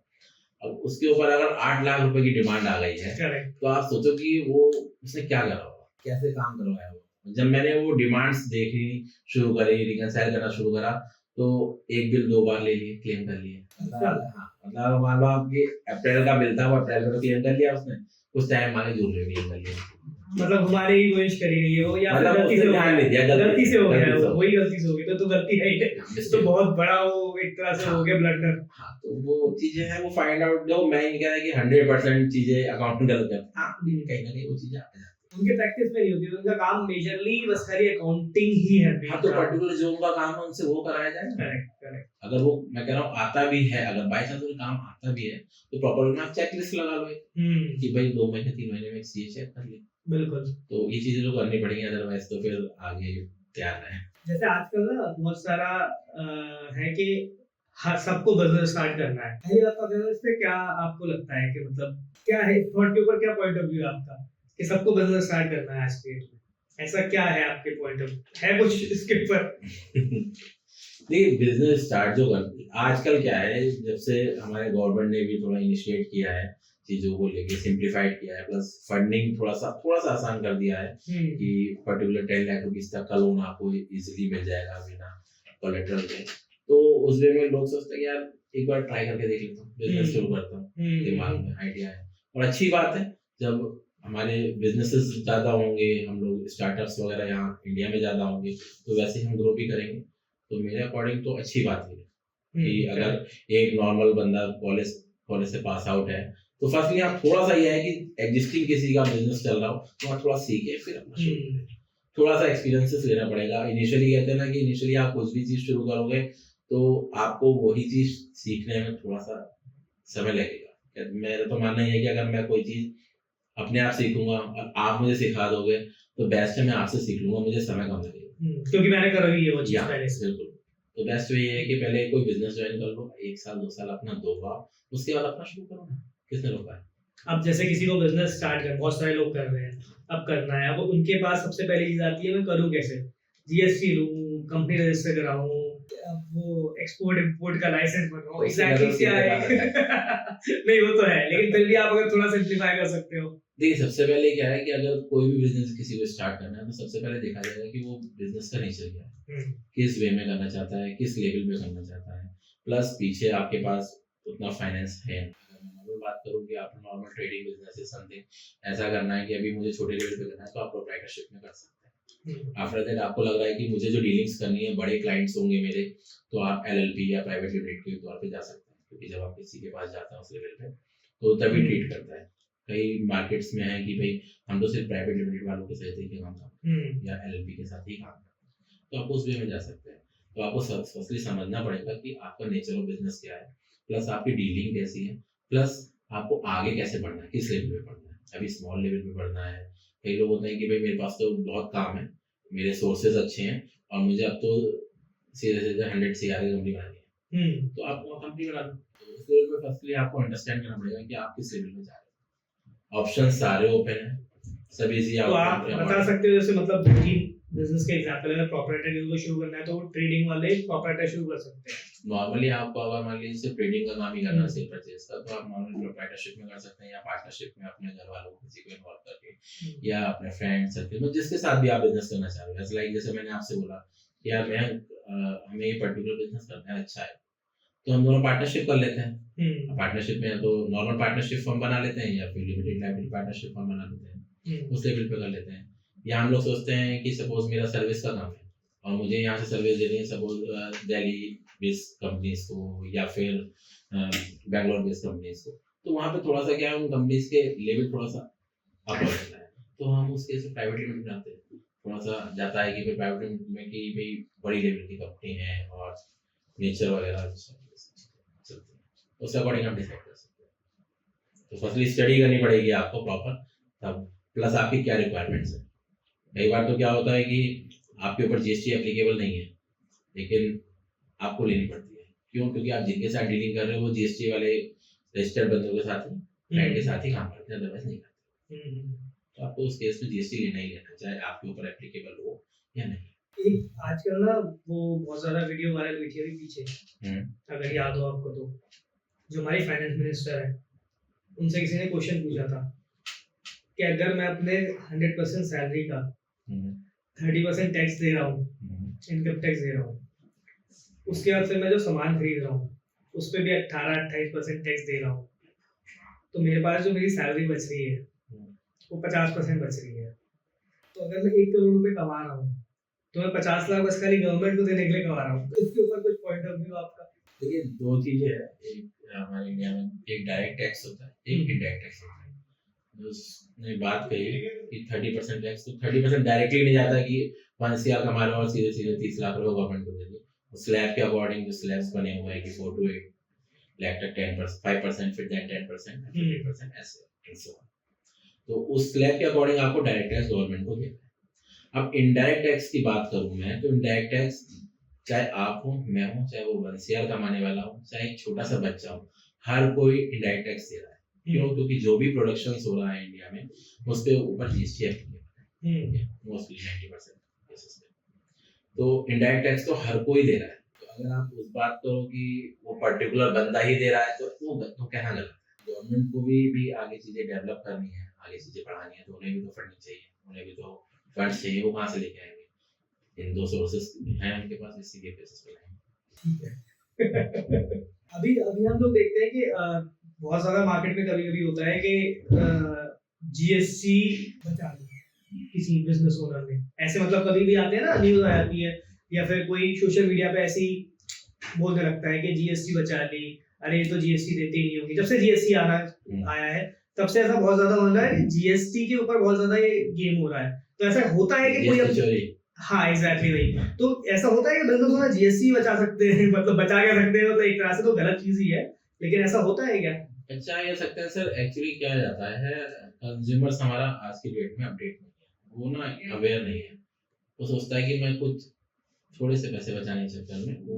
अब उसके ऊपर अगर 8 लाख रुपए की डिमांड आ गई है, तो आप सोचो कि वो उसने क्या करा होगा, कैसे काम करवाया होगा। जब मैंने वो डिमांड्स देखनी शुरू करी, रिकंसाइल करना शुरू करा, तो एक बिल 2 बार ले लिए, क्लेम कर लिए। मतलब मान लो आपके अप्रैल का बिल था, वो अप्रैल में क्लेम कर लिया उसने, उस टाइम मांगे जून में क्लेम कर लिया। मतलब हमारे ही कोशिश करी गई है वो, या मतलब गलती से ध्यान नहीं दिया, गलती से हो गया, वही गलती से हो गई, तो गलती है ही, तो बहुत बड़ा वो एक तरह से हो गया ब्लंडर। हाँ, तो वो चीजें हैं, वो फाइंड आउट, जो मैं नहीं कह रहा कि 100% चीजें अकाउंटेंट गलत करते हैं, हाँ कहीं ना कहीं वो चीजें आती हैं, उनके प्रैक्टिस में नहीं होती, उनका काम मेजरली बस खाली अकाउंटिंग ही है। हाँ, तो पर्टिकुलर जो उनका काम है उनसे वो कराया जाए। करेक्ट। अगर वो, मैं कह रहा हूँ, आता भी है, अगर बाय चांस उनको काम आता भी है, तो प्रॉपर उन्हें आप चेकलिस्ट लगा लो कि भाई 2 महीने 3 महीने में सीए चेक कर ले। बिल्कुल, तो ये चीजें तो करनी पड़ेंगी, अदरवाइज तो फिर आगे तैयार है। जैसे आजकल ना बहुत सारा है कि हर सबको बिजनेस स्टार्ट करना है, पहली बात तो इससे क्या आपको लगता है कि मतलब क्या है थॉट के ऊपर, क्या पॉइंट ऑफ व्यू है आपका कि सबको बिजनेस स्टार्ट करना है आज के डेट में, ऐसा क्या है आपके पॉइंट ऑफ है कुछ इसके ऊपर? देखिए, बिजनेस स्टार्ट जो करते आजकल क्या है, जब से हमारे गवर्नमेंट ने भी थोड़ा इनिशिएट किया है चीजों को लेके, सिंप्लीफाइड किया है, प्लस फंडिंग थोड़ा सा आसान कर दिया है कि पर्टिकुलर 10 लाख रुपीस तक का लोन आपको इजीली मिल जाएगा बिना कोलेटरल के। तो उस वे में लोग सोचते हैं यार एक बार ट्राई करके देख लेता हूँ, बिजनेस शुरू करता हूँ, दिमाग में आइडिया है, और अच्छी बात है जब हमारे बिजनेसेस ज्यादा होंगे, हम लोग स्टार्टअप्स वगैरह यहाँ इंडिया में ज्यादा होंगे, तो वैसे हम ग्रो भी करेंगे। तो मेरे अकॉर्डिंग तो अच्छी बात है कि अगर एक नॉर्मल बंदा कॉलेज से पास आउट है, तो फर्स्टली आप थोड़ा सा ये है कि एग्जिस्टिंग किसी का बिजनेस चल रहा हो तो आप थोड़ा सीखे, फिर अपना शुरू करें, थोड़ा सा एक्सपीरियंसेस लेना पड़ेगा। इनिशियली कहते हैं ना कि इनिशियली आप कुछ भी चीज शुरू करोगे तो आपको वही चीज सीखने में थोड़ा सा समय लगेगा। मेरा तो मानना ये है कि अगर मैं कोई चीज अपने आप सीखूंगा और आप मुझे सिखा दोगे तो बेस्ट है मैं आपसे सीख लूंगा, मुझे समय कम लगेगा क्योंकि मैंने करा ही है वो चीज पहले से। बिल्कुल, तो बेस्ट ये है कि पहले कोई बिजनेस ज्वाइन कर लो, 1 साल 2 साल अपना दो, उसके बाद अपना शुरू करो ना, किसने रोका है। अब जैसे किसी को बिजनेस स्टार्ट कर, बहुत सारे लोग कर रहे हैं, अब करना है, अब उनके पास सबसे पहली चीज आती है मैं करूँ कैसे, जीएसटी लूं, कंपनी रजिस्टर कराऊं, वो एक्सपोर्ट इंपोर्ट का लाइसेंस बनवाओ, एग्जैक्टली क्या है नहीं वो तो है, लेकिन फिर भी आप अगर थोड़ा सिंप्लीफाई कर सकते हो। देखिए, सबसे पहले क्या है कि अगर कोई भी बिजनेस किसी को स्टार्ट करना है तो सबसे पहले देखा जाएगा कि वो बिजनेस का नेचर क्या है, किस वे में करना चाहता है, किस लेवल पे करना चाहता है, प्लस पीछे आपके पास उतना फाइनेंस है। अगर मैं बात करूँ कि आप नॉर्मल ट्रेडिंग बिजनेस है समथिंग ऐसा करना है कि अभी मुझे छोटे लेवल पे करना है, तो आप प्रोप्राइटरशिप में कर सकते हैं। आफ्टर दैट आपको लग रहा है कि मुझे जो डीलिंग्स करनी है, बड़े क्लाइंट्स होंगे मेरे, तो आप एलएलपी या प्राइवेट लिमिटेड के तौर पे जा सकते हैं, क्योंकि जब आप किसी के पास जाते हैं उस लेवल पे तो तभी ट्रीट करता है। कई मार्केट्स में है कि भाई हम तो सिर्फ प्राइवेट लिमिटेड वालों के साथ ही काम करते हैं या एलएलपी के साथ ही काम करते हैं, तो आप उस वे में जा सकते हैं। तो आपको फर्स्टली समझना पड़ेगा कि आपका नेचर ऑफ बिजनेस क्या है, प्लस आपकी डीलिंग कैसी है, प्लस आपको आगे कैसे बढ़ना है, किस लेवल पे बढ़ना है। अभी स्मॉल लेवल पे बढ़ना है, कई लोग होते हैं कि भाई मेरे पास तो बहुत काम है, मेरे सोर्सेज अच्छे हैं और मुझे अब तो सीधे सीधे 100 CR की कंपनी बनानी है, तो आप वो कंपनी बना दो। तो उस लेवल पे फर्स्टली आपको अंडरस्टैंड करना पड़ेगा कि आप किस लेवल पे जा रहे हो। ऑप्शन सारे ओपन हैं, सब इजी तो आप बता सकते हो जैसे मतलब दो तीन बिजनेस के एग्जांपल, अगर प्रोप्राइटर को शुरू करना है तो ट्रेडिंग वाले प्रोप्राइटर शुरू कर सकते हैं। नॉर्मली आपको अगर मान लीजिए सिर्फ ट्रेडिंग का काम ही करना है, सेल परचेज का, तो आप नॉर्मल प्रोप्राइटरशिप में कर सकते हैं या पार्टनरशिप में अपने घर वालों को किसी को इन्वॉल्व करके या अपने फ्रेंड सर्कल में जिसके साथ भी आप बिजनेस करना चाह रहे हो। जैसे लाइक जैसे मैंने आपसे बोला कि यार मैं हमें ये पर्टिकुलर बिजनेस करना है, अच्छा है, तो हम दोनों पार्टनरशिप कर लेते हैं। पार्टनरशिप में तो नॉर्मल पार्टनरशिप फॉर्म बना लेते हैं या फिर लिमिटेड लायबिलिटी पार्टनरशिप फॉर्म बना लेते हैं, उस लेवल पे कर लेते हैं। या हम लोग सोचते हैं कि सपोज मेरा सर्विस का काम है और मुझे यहाँ से सर्विस देनी है सपोज दिल्ली बेस्ड कंपनीज को या फिर बैंगलोर बेस्ड कंपनीज को, तो वहाँ पे थोड़ा सा क्या है उन कंपनीज के लेवल थोड़ा सा अप होता है, तो हम उसके से प्राइवेट लिमिटेड बनाते हैं। थोड़ा सा जाता है कि भाई प्राइवेट लिमिटेड में कि भाई बड़ी लेवल की कंपनी है और नेचर वगैरह चलती है, उसके अकॉर्डिंग हम डिसाइड कर सकते हैं। तो फर्स्टली स्टडी करनी पड़ेगी आपको प्रॉपर, तब प्लस आपकी क्या रिक्वायरमेंट्स है। कई बार तो क्या होता है कि आपके ऊपर जीएसटी एप्लीकेबल नहीं है लेकिन आपको लेनी पड़ती है, क्यों? क्योंकि आप जिनके साथ डीलिंग कर रहे हो वो जीएसटी वाले रजिस्टर्ड बंदों के साथ ही क्लाइंट के साथ ही काम करते हैं, अदरवाइज नहीं करते। तो आपको उस केस में जीएसटी लेना ही लेना, चाहे आपके ऊपर एप्लीकेबल हो या नहीं। एक आजकल ना वो बहुत ज्यादा वीडियो वायरल हुई थी अभी पीछे, अगर याद हो आपको तो, जो हमारी फाइनेंस मिनिस्टर है उनसे किसी ने क्वेश्चन पूछा था कि अगर मैं अपने 100% सैलरी का 30% टैक्स दे रहा हूँ, इनकम टैक्स दे रहा हूँ, उसके बाद फिर मैं जो सामान खरीद रहा हूँ उस पर भी 18-28% टैक्स दे रहा हूँ, तो मेरे पास जो मेरी सैलरी बच रही है वो 50% बच रही है। तो अगर मैं 1 करोड़ रुपए कमा रहा हूँ तो मैं 50 लाख बस खाली गवर्नमेंट को देने के लिए कमा रहा हूँ। तो इसके ऊपर कुछ पॉइंट ऑफ व्यू आपका? देखिए दो चीजें हैं, एक हमारे इंडिया में एक डायरेक्ट टैक्स होता है, एक इनडायरेक्ट टैक्स होता है। उसने बात कही कि 30% टैक्स, तो 30% डायरेक्टली नहीं जाता कि 5 CR कमा रहे हो और सीधे सीधे 30 लाख रुपए गवर्नमेंट को दे दो। स्लैब के अकॉर्डिंग जो स्लैब्स बने हुए हैं कि 4 to 8 लाख तक 10%, 5% फिर देन 10% 15% ऐसे। तो उस स्लैब के अकॉर्डिंग आपको डायरेक्ट टैक्स गवर्नमेंट को देना है। अब इनडायरेक्ट टैक्स की बात करूं मैं, तो इनडायरेक्ट टैक्स चाहे आप हो, मैं हूं, चाहे वो 1 CR कमाने वाला हो, चाहे एक छोटा सा बच्चा हो, हर कोई इनडायरेक्ट टैक्स दे रहा है। क्यों? क्योंकि जो भी प्रोडक्शन हो रहा है इंडिया में उसके ऊपर जीएसटी एप्लीकेबल है मोस्टली 90% केसेस में। तो इनडायरेक्ट टैक्स तो हर कोई दे रहा है। तो अगर आप उस बात करो कि वो पर्टिकुलर बंदा ही दे रहा है तो वो तो कहना गलत है। गवर्नमेंट को भी आगे चीजें डेवलप करनी है, आगे चीजें बढ़ानी है, तो उन्हें भी तो फंडिंग चाहिए, उन्हें भी तो फंड्स चाहिए, वो कहाँ से लेके आएंगे? इन दो सोर्सेस हैं उनके पास, इसी के बेसिस पे लाएंगे। अभी अभी हम लोग देखते हैं कि बहुत ज्यादा मार्केट में कभी कभी होता है कि जीएसटी बचा ली किसी बिजनेस ओनर ने, ऐसे मतलब कभी भी आते हैं ना, न्यूज आ जाती है या फिर कोई सोशल मीडिया पे ऐसे ही बोलने लगता है कि जीएसटी बचा ली, अरे ये तो जीएसटी देते ही नहीं होंगे। जब से जीएसटी आया है तब से ऐसा बहुत ज्यादा हो रहा है कि जीएसटी के ऊपर बहुत ज्यादा ये गेम हो रहा है। तो ऐसा होता है कि कोई, हाँ एग्जैक्टली वही, तो ऐसा होता है कि बिजनेस ओनर जीएसटी बचा सकते हैं, मतलब बचा के सकते हैं, तो एक तरह से तो गलत चीज ही है, लेकिन ऐसा होता है क्या? अच्छा ये सकते हैं सर, एक्चुअली क्या जाता है, कंज्यूमर्स हमारा आज की डेट में अपडेट नहीं है, वो ना अवेयर नहीं है, वो सोचता है कि मैं कुछ थोड़े से पैसे बचाने के चक्कर में वो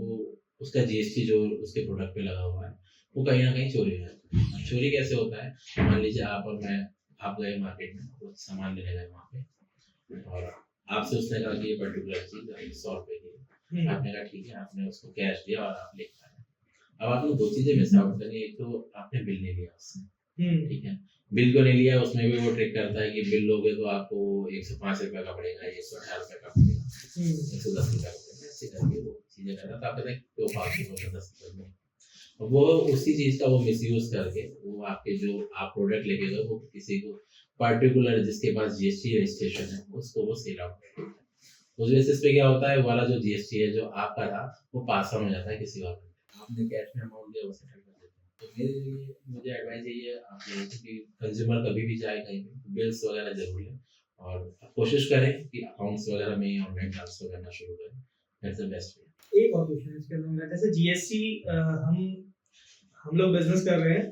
उसका जीएसटी जो उसके प्रोडक्ट पे लगा हुआ है वो कहीं ना कहीं चोरी हो जाता है। चोरी कैसे होता है? मान लीजिए आप और मैं, आप गए मार्केट में कुछ सामान लेने गए वहाँ पे और आपसे उसने कहा कि ये पर्टिकुलर चीज 100 रुपए की, आपने कहा ठीक है, आपने उसको कैश दिया और आप लेकर आए। अब आपने दो चीजें मिस आउट करी, एक तो आपने बिल नहीं लिया उससे, ठीक है, बिल को नहीं लिया, उसमें भी वो ट्रिक करता है कि बिल लोगे तो आपको 105 रुपए का पड़ेगा, 118 रुपए का पड़ेगा, 110 रुपए का पड़ेगा, ऐसे करके वो चीजें कर रहा था। आप कहते हैं तो फालतू को 10 रुपए में वो उसी चीज का वो मिसयूज करके वो आपके जो आप प्रोडक्ट लेके गए वो किसी को पर्टिकुलर जिसके पास जीएसटी रजिस्ट्रेशन है उसको वो सेल आउट करते हैं। उस बेसिस पे क्या होता है, वाला जो जीएसटी है जो आपका था वो पास ऑन हो जाता है किसी और को, आपने कैश में अमाउंट दिया वो सेटल कर देते हैं। तो मेरे लिए मुझे एडवाइस यही है आप लोगों को कि कंज्यूमर कभी भी जाए कहीं पे बिल्स वगैरह जरूर लें और कोशिश करें कि अकाउंट्स वगैरह में ऑनलाइन ट्रांसफर करना शुरू करें, दैट्स द बेस्ट वे। एक और क्वेश्चन इसके अंदर, जैसे जीएसटी हम लोग बिजनेस कर रहे हैं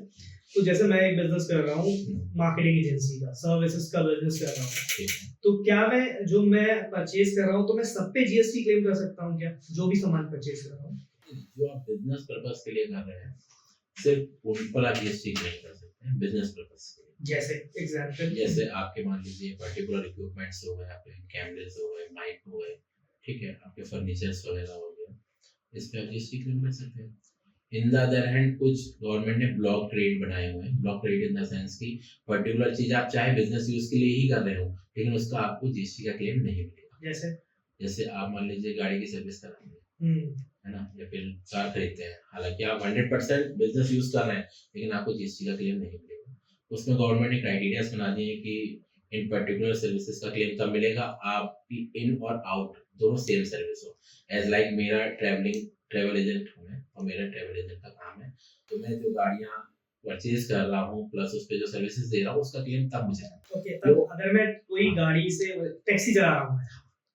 तो जैसे मैं एक बिजनेस कर रहा हूँ, मार्केटिंग एजेंसी का, सर्विसेज का बिजनेस कर रहा हूँ, ठीक है। तो क्या मैं परचेज कर रहा हूँ तो मैं सब पे जीएसटी क्लेम कर सकता हूँ क्या, जो भी सामान परचेज कर रहा हूँ? जो आप बिजनेस पर्पस के लिए कर रहे हैं सिर्फ उन पर आप जीएसटी क्लेम कर सकते हैं बिजनेस पर्पस के लिए। जैसे एग्जाम्पल, जैसे आपके मान लीजिए पर्टिकुलर इक्विपमेंट्स हो गए, आपके कैमरेज हो गए, माइक हो गए, ठीक है, आपके फर्नीचर्स वगैरह हो गए, इस पे आप जीएसटी क्लेम कर सकते हैं। इन द अदर हैंड कुछ गवर्नमेंट ने ब्लॉक ट्रेड बनाए हुए हैं, block trade in the sense की पर्टिकुलर चीज आप चाहे बिजनेस यूज के लिए ही कर रहे हो लेकिन उसका आपको जीएसटी का क्लेम नहीं मिलेगा। जैसे आप मान लीजिए गाड़ी की सर्विस कराएंगे, है ना, या फिर कार खरीदते हैं, हालांकि आप 100% बिजनेस यूज कर रहे हैं लेकिन आपको जीएसटी का क्लेम नहीं मिलेगा। उसमें गवर्नमेंट ने क्राइटेरियाज बना दिए कि इन पर्टिकुलर सर्विसेज का क्लेम तब मिलेगा आपकी इन और आउट दोनों सेम सर्विस हो। एज लाइक मेरा ट्रैवल एजेंट हूँ मैं और मेरा ट्रैवल एजेंट का काम है, तो मैं जो गाड़ियाँ परचेज कर रहा हूँ प्लस उस पे जो सर्विसेज दे रहा हूँ उसका क्लेम तब मुझे ओके, तब अगर मैं कोई गाड़ी से टैक्सी चला रहा हूँ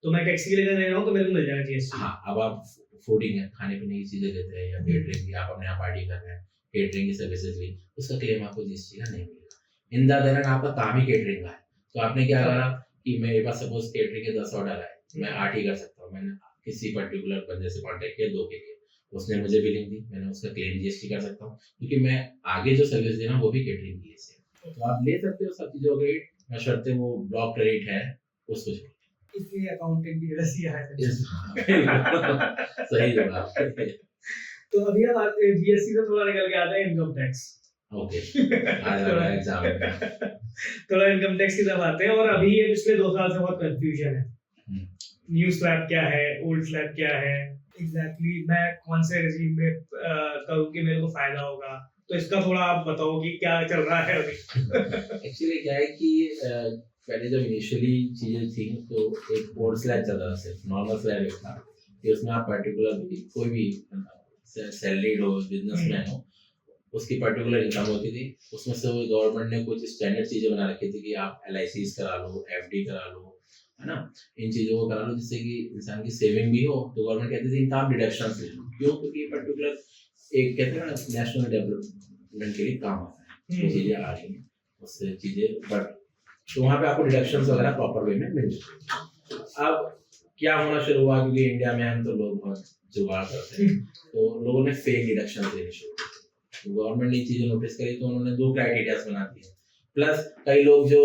तो मैं टैक्सी के लिए ले रहा हूँ तो मेरे को मिल जाएगा जीएसटी। हाँ, अब आप फूडिंग है, खाने पीने की चीजें लेते हैं या केटरिंग की, आप अपने यहाँ पार्टी कर रहे हैं, केटरिंग की सर्विसेज ली, उसका क्लेम आपको जीएसटी का नहीं मिलेगा। इन द अदर हैंड आपका काम ही केटरिंग का है, तो आपने क्या करा कि मेरे पास सपोज केटरिंग के 10 ऑर्डर आए, मैं 8 ही कर सकता हूँ। मैंने किसी पर्टिकुलर बंदे से कॉन्टेक्ट किया 2 के लिए, उसने मुझे बिलिंग दी, मैंने उसका क्लेम जीएसटी कर सकता हूँ क्योंकि मैं आगे जो सर्विस दे रहा हूँ वो भी केटरिंग की है। तो आप ले सकते हो सब चीजों का रेट, बशर्ते वो ब्लॉक रेट है उसको छोड़। इसलिए अकाउंटेंट की रसी है। सही जवाब। तो अभी हम जीएसटी से थोड़ा निकल के आते हैं इनकम टैक्स। ओके, आज हमारा एग्जाम है। थोड़ा इनकम टैक्स की तरफ आते हैं, और अभी ये पिछले 2 साल से बहुत कंफ्यूजन है। न्यू स्लैब क्या है, ओल्ड स्लैब क्या है, एग्जैक्टली मैं कौन से रेजिम में करूँ कि मेरे को फायदा होगा, तो इसका थोड़ा आप बताओ कि क्या चल रहा है अभी। एक्चुअली क्या है कि पहले जब इनिशियली चीजें थी तो एक ओल्ड स्लैब चल रहा था, सिर्फ नॉर्मल स्लैब एक था कि उसमें आप पर्टिकुलर कोई भी सैलरीड हो, बिजनेसमैन हो, उसकी पर्टिकुलर इनकम होती थी। उसमें से गवर्नमेंट ने कुछ स्टैंडर्ड चीजें बना रखी थी कि आप LICs करा लो, FD करा लो, है ना, इन चीजों को करा लो जिससे कि इंसान की सेविंग भी हो। तो गवर्नमेंट कहती थी इनका आप डिडक्शन ले लो, क्यों? क्योंकि पर्टिकुलर एक कहते हैं ना नेशनल डेवलपमेंट के लिए काम आता है, वो चीजें आ रही हैं उससे चीजें, बट तो वहाँ पे आपको डिडक्शंस वगैरह प्रॉपर वे में मिल जाए। अब क्या होना शुरू हुआ, क्योंकि इंडिया में हम तो लोग बहुत जुगाड़ करते हैं, तो लोगों ने फेक डिडक्शन देने शुरू किए। तो गवर्नमेंट ने चीजें नोटिस करी तो उन्होंने 2 क्राइटेरियाज बना दिए। प्लस कई लोग जो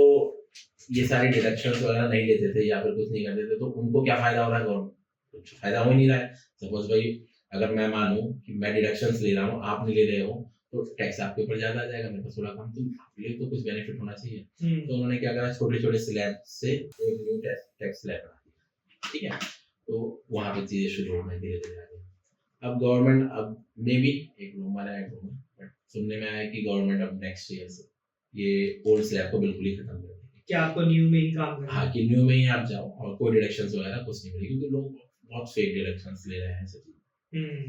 ये सारे डिडक्शंस वगैरह नहीं लेते थे या फिर कुछ नहीं करते थे, तो उनको क्या फायदा हो रहा है? गवर्नमेंट कुछ फायदा हो ही नहीं रहा है। सपोज भाई अगर मैं मानूं कि मैं डिडक्शंस ले रहा हूँ, आप नहीं ले रहे हो, तो टैक्स आपके ऊपर ज्यादा आ जाएगा, मेरे पास थोड़ा कम, तो आपके लिए तो कुछ बेनिफिट होना चाहिए। तो उन्होंने क्या करा, छोटे छोटे स्लैब से एक न्यू टैक्स स्लैब बना दिया, ठीक है। तो वहां पे चीजें शुरू होने धीरे धीरे आ गई। अब गवर्नमेंट अब मे बी एक रूमर है, बट सुनने में आया कि गवर्नमेंट अब नेक्स्ट ईयर से ये ओल्ड स्लैब को बिल्कुल ही खत्म कर देगी। क्या आपको न्यू में ही काम करना है? हाँ, कि न्यू में ही आप जाओ और कोई डिडक्शंस वगैरह कुछ नहीं मिलेगी, क्योंकि लोग बहुत फेक डिडक्शंस ले रहे हैं सभी।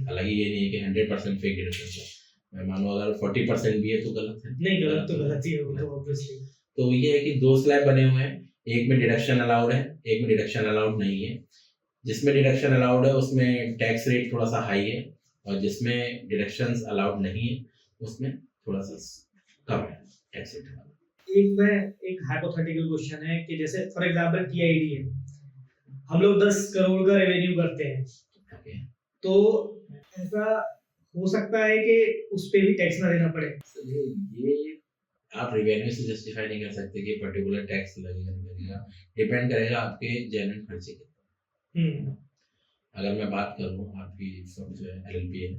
हालांकि ये नहीं है कि 100% फेक डिडक्शंस है, मैं मानो अगर 40% भी है तो गलत है। नहीं, गलत तो गलत ही होगा ऑब्वियसली। तो ये है कि 2 स्लैब बने हुए हैं, एक में डिडक्शन अलाउड है, एक में डिडक्शन अलाउड नहीं है। जिसमें डिडक्शन अलाउड है उसमें टैक्स रेट थोड़ा सा हाई है, और जिसमें डिडक्शंस अलाउड नहीं है उसमें थोड़ा सा कम है टैक्स रेट। एक हाइपोथेटिकल क्वेश्चन है कि जैसे फॉर एग्जांपल TID है, हम लोग 10 करोड़ का रेवेन्यू करते हैं, तो ऐसा हो सकता है कि उस पे भी टैक्स ना देना पड़े। ये आप रेवेन्यू से जस्टिफाई नहीं कर सकते कि पर्टिकुलर टैक्स लगेगा नहीं लगेगा, डिपेंड करेगा आपके जेन्युइन खर्चे के। अगर मैं बात करूं, आपकी फर्म जो है LLP है,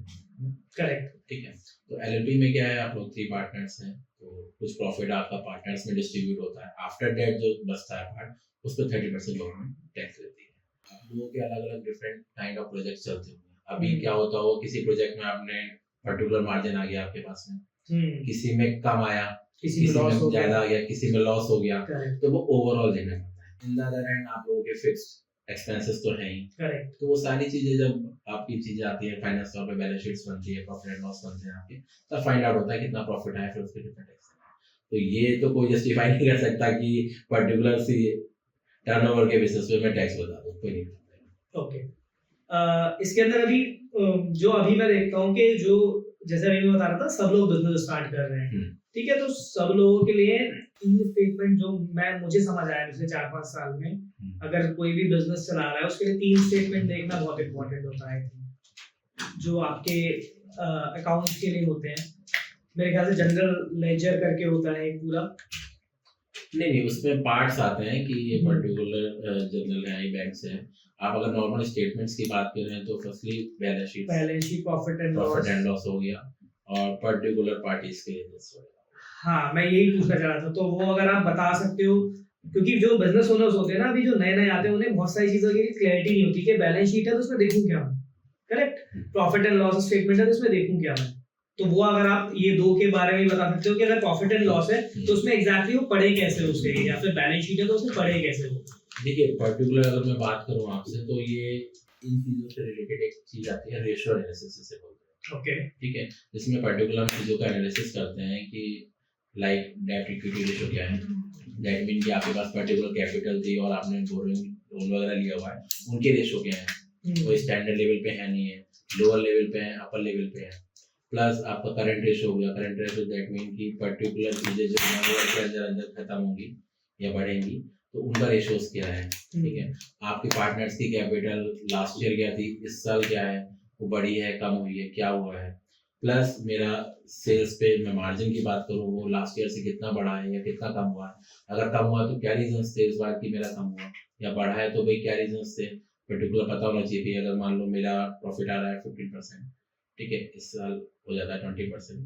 करेक्ट, ठीक है, तो LLP में क्या है, आप लोग 3 पार्टनर्स हैं, तो कुछ प्रॉफिट आपका पार्टनर्स में डिस्ट्रीब्यूट होता है। आफ्टर दैट जो बचता है पार्ट, उस पर 30% गवर्नमेंट टैक्स लेती है। आप लोगों के अलग अलग डिफरेंट काइंड ऑफ प्रोजेक्ट चलते होंगे। अभी क्या होता हो, किसी प्रोजेक्ट में आपने पर्टिकुलर मार्जिन आ गया आपके पास में, किसी में कम आया, किसी में ज्यादा आ गया, किसी में लॉस हो गया, तो वो ओवरऑल देना पड़ता है। इन द अदर हैंड आप लोगों के फिक्स्ड एक्सपेंसेस तो है ही, करेक्ट, तो वो सारी चीजें जब आपकी चीजें आती है फाइनेंस तौर पे, बैलेंस शीट्स बनती है, प्रॉफिट एंड लॉस बनते हैं आपके, तब फाइंड आउट होता है कितना प्रॉफिट आया, फिर उसके कितना टैक्स है। तो ये तो कोई जस्टिफाई नहीं कर सकता कि पर्टिकुलर सी टर्नओवर के बेसिस पे मैं टैक्स बता दूं, कोई नहीं करता। ओके, इसके अंदर अभी जो अभी मैं देखता हूँ कि जो जैसे अभी मैं बता रहा था, सब लोग बिजनेस स्टार्ट कर रहे हैं, हम्म। ठीक है, तो सब लोगों के लिए तीन स्टेटमेंट जो मुझे समझ आया पिछले 4-5 साल में, अगर कोई भी बिजनेस चला रहा है उसके लिए तीन स्टेटमेंट देखना बहुत इंपॉर्टेंट होता है, जो आपके अकाउंट्स के लिए होते हैं। मेरे ख्याल से जनरल लेजर करके होता है एक पूरा, नहीं उसमें पार्ट्स आते हैं कि ये पर्टिकुलर जनरल है, बैंक्स है। आप अगर नॉर्मल स्टेटमेंट्स की बात कर रहे हैं तो firstly balance sheet, profit and loss हो गया, और पर्टिकुलर पार्टीज के लिए this हो गया। हाँ, मैं यही पूछना चाह रहा था, तो वो अगर आप बता सकते हो, क्योंकि जो बिजनेस ओनर्स होते हैं ना, अभी जो नए नए आते हैं, उन्हें बहुत सारी चीजों की क्लैरिटी नहीं होती कि बैलेंस शीट है तो उसमें देखूं क्या मैं, correct, profit and loss statement है तो उसमें देखूं क्या मैं। तो वो अगर आप ये दो के बारे में बता सकते हो कि अगर प्रॉफिट एंड लॉस है तो उसमें एग्जैक्टली वो पढ़े कैसे उसके, या फिर बैलेंस शीट है तो उसमें पढ़े कैसे वो। देखिए पर्टिकुलर अगर मैं बात करूं आपसे, तो ये इन चीजों से रिलेटेड एक चीज आती है, रेशियो एनालिसिस जिसे बोलते हैं। ओके, ठीक है, जिसमें पर्टिकुलर चीजों का एनालिसिस करते हैं कि लाइक डेट इक्विटी रेशियो क्या है। दैट मीन कि आपके पास पर्टिकुलर कैपिटल थी और आपने बोरोइंग लोन वगैरह लिया हुआ है, उनके रेशियो क्या है, वो स्टैंडर्ड लेवल पे है नहीं है, लोअर लेवल पे है, अपर लेवल पे है। प्लस आपका करंट रेशियो हो गया, करंट रेशियो दैट मीन कि पर्टिकुलर चीजें जो के अंदर अंदर खत्म होंगी या बढ़ेंगी तो उनका रेशियोस क्या है। ठीक है, आपके पार्टनर्स की कैपिटल लास्ट ईयर क्या थी, इस साल क्या है, वो बढ़ी है, कम हुई है, क्या हुआ है। प्लस मेरा सेल्स पे मैं मार्जिन की बात करूँ, वो लास्ट ईयर से कितना बढ़ा है या कितना कम हुआ है। अगर कम हुआ तो क्या रीजन थे इस बार की मेरा कम हुआ, या बढ़ा है तो भाई क्या रीजन थे, पर्टिकुलर पता होना चाहिए कि अगर मान लो मेरा प्रॉफिट आ रहा है 15%, ठीक है, इस साल हो जाता है 20%,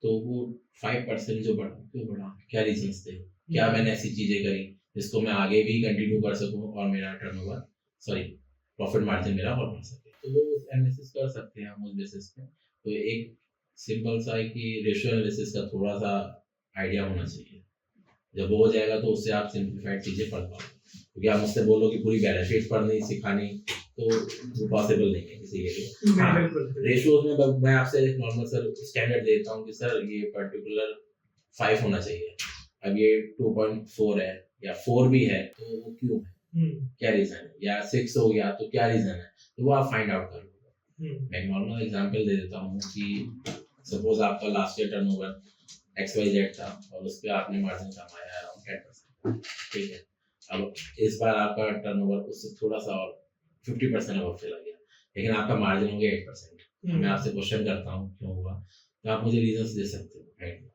तो वो 5% जो बढ़ा, क्यों बढ़ा, क्या रीजन थे, क्या मैंने ऐसी चीजें करी जिसको मैं आगे भी कंटिन्यू कर सकूं और मेरा टर्नओवर प्रॉफिट मार्जिन मेरा और बढ़ सके। तो वो एनालिसिस कर सकते हैं हम उस बेसिस पे। तो एक सिंपल सा है कि रेशियो एनालिसिस का थोड़ा सा आइडिया होना चाहिए, जब वो हो जाएगा तो उससे आप सिंप्लीफाइड चीजें पढ़ पाओगे। क्योंकि आप मुझसे बोलो कि पूरी बैलेंस शीट पढ़नी सिखानी, तो वो पॉसिबल नहीं है किसी के लिए। हाँ, रेशियोज में मैं आपसे एक नॉर्मल सर स्टैंडर्ड देता हूँ कि सर ये पर्टिकुलर 5 होना चाहिए, अब ये 2.4 है या 4 भी है तो वो क्यों है, क्या रीजन है, या 6 हो गया तो क्या रीजन है, तो वो आप फाइंड आउट कर लो। मैं नॉर्मल एग्जांपल दे देता हूँ कि सपोज आपका लास्ट ईयर टर्नओवर XYZ था और उस पर आपने मार्जिन कमाया अराउंड 10%, ठीक है, अब इस बार आपका टर्नओवर उससे थोड़ा सा और 50% अब चला गया, लेकिन आपका मार्जिन हो गया 8%। मैं आपसे क्वेश्चन करता हूँ क्यों हुआ, तो आप मुझे रीजंस दे सकते हो, राइट,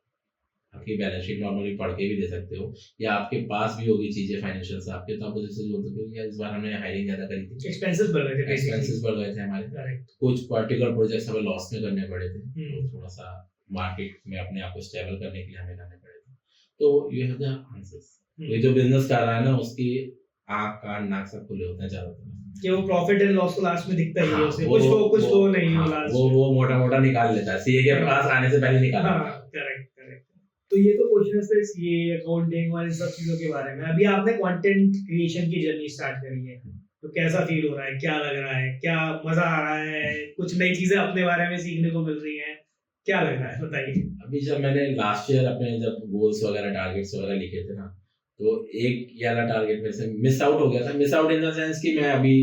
आपकी बैलेंस शीट नॉर्मली पढ़ के भी दे सकते हो, या आपके पास भी होगी चीजें फाइनेंशियल से आपके, तो आप मुझे बोल सकते हो कि इस बार हमने हायरिंग ज्यादा करी थी, एक्सपेंसेस बढ़ गए थे हमारे, कुछ पर्टिकुलर प्रोजेक्ट्स हमें लॉस में करने पड़े थे, तो थोड़ा सा मार्केट में अपने आप को स्टेबल करने के लिए हमें करने पड़े थे। तो यू हैव द आंसर्स। ये जो बिजनेस कर रहा है ना, उसकी आंख कान नाक सब खुले होते हैं चारों तरफ, कि वो प्रॉफिट एंड लॉस को लास्ट में दिखता ही है उसे, कुछ तो नहीं है लास्ट में, वो मोटा निकाल लेता है, सीए के पास आने से पहले निकाल लेता है। करेक्ट। तो ये तो क्वेश्चंस थे सीए, अकाउंटिंग और इन सब चीजों के बारे में। अभी आपने कंटेंट क्रिएशन की जर्नी स्टार्ट करी है, तो कैसा फील हो रहा है, क्या लग रहा है, क्या मजा आ रहा है, कुछ नई चीजें अपने बारे में सीखने को मिल रही हैं, क्या लग रहा है, बताइए। अभी जब मैंने लास्ट ईयर अपने जब गोल्स वगैरह टारगेट्स वगैरह लिखे थे ना, तो एक ये वाला टारगेट मेरे से मिस आउट हो गया था। Miss out in the sense कि मैं अभी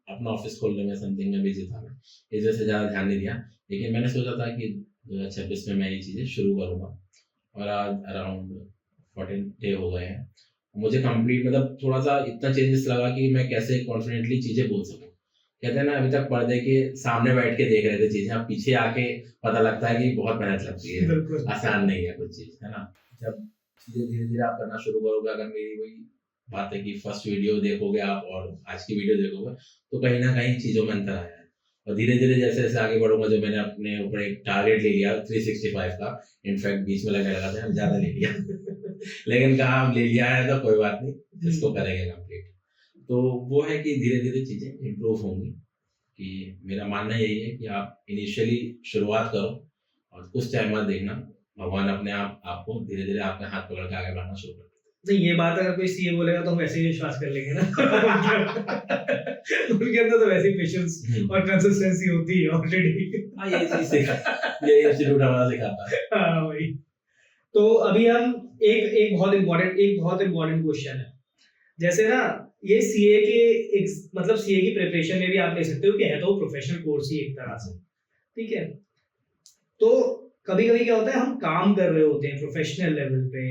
अपना ऑफिस खोलने में समथिंग में बिजी था, मैं इस वजह से ज्यादा ध्यान नहीं दिया। लेकिन मैंने सोचा था कि 2026 में मैं ये चीजें शुरू करूंगा, और आज अराउंड 14 डे हो गए हैं। मुझे कंप्लीट मतलब थोड़ा सा इतना चेंजेस लगा कि मैं कैसे कॉन्फिडेंटली चीजें बोल सकूं। कहते हैं ना, अभी तक पर्दे के सामने बैठ के देख रहे थे चीजें, अब पीछे आके पता लगता है कि बहुत मेहनत लगती है, आसान नहीं है कुछ चीज, है ना। जब चीजें धीरे धीरे आप करना शुरू करोगे, अगर मेरी वही बात है कि फर्स्ट वीडियो देखोगे आप और आज की वीडियो देखोगे, तो कहीं ना कहीं चीजों में अंतर आया है। और धीरे धीरे जैसे जैसे आगे बढ़ूंगा, जो मैंने अपने ऊपर एक टारगेट ले लिया 365 का, इनफैक्ट बीच में लगने लगा था ज्यादा ले लिया लेकिन कहा ले लिया है तो कोई बात नहीं, इसको करेंगे कंप्लीट। तो वो है कि धीरे धीरे चीजें इम्प्रूव होंगी। कि मेरा मानना यही है कि आप इनिशियली शुरुआत करो और कुछ टाइम बाद देखना भगवान अपने आप आपको धीरे धीरे आपके हाथ पकड़ के आगे बढ़ना शुरू कर देते। नहीं, ये बात अगर कोई सीए बोलेगा तो हम वैसे ही विश्वास कर लेंगे ना उनके अंदर तो वैसे ही पेशेंस और कंसिस्टेंसी होती है ऑलरेडी। हाँ, ये चीज ये इंस्टीट्यूट हमारा सिखाता है। हाँ भाई। तो अभी हम एक बहुत इंपॉर्टेंट क्वेश्चन है, जैसे ना ये सीए के मतलब सीए की प्रिपरेशन में भी आप ले सकते हो कि है तो प्रोफेशनल कोर्स ही एक तरह से, ठीक है। तो कभी कभी क्या होता है, हम काम कर रहे होते हैं प्रोफेशनल लेवल पे,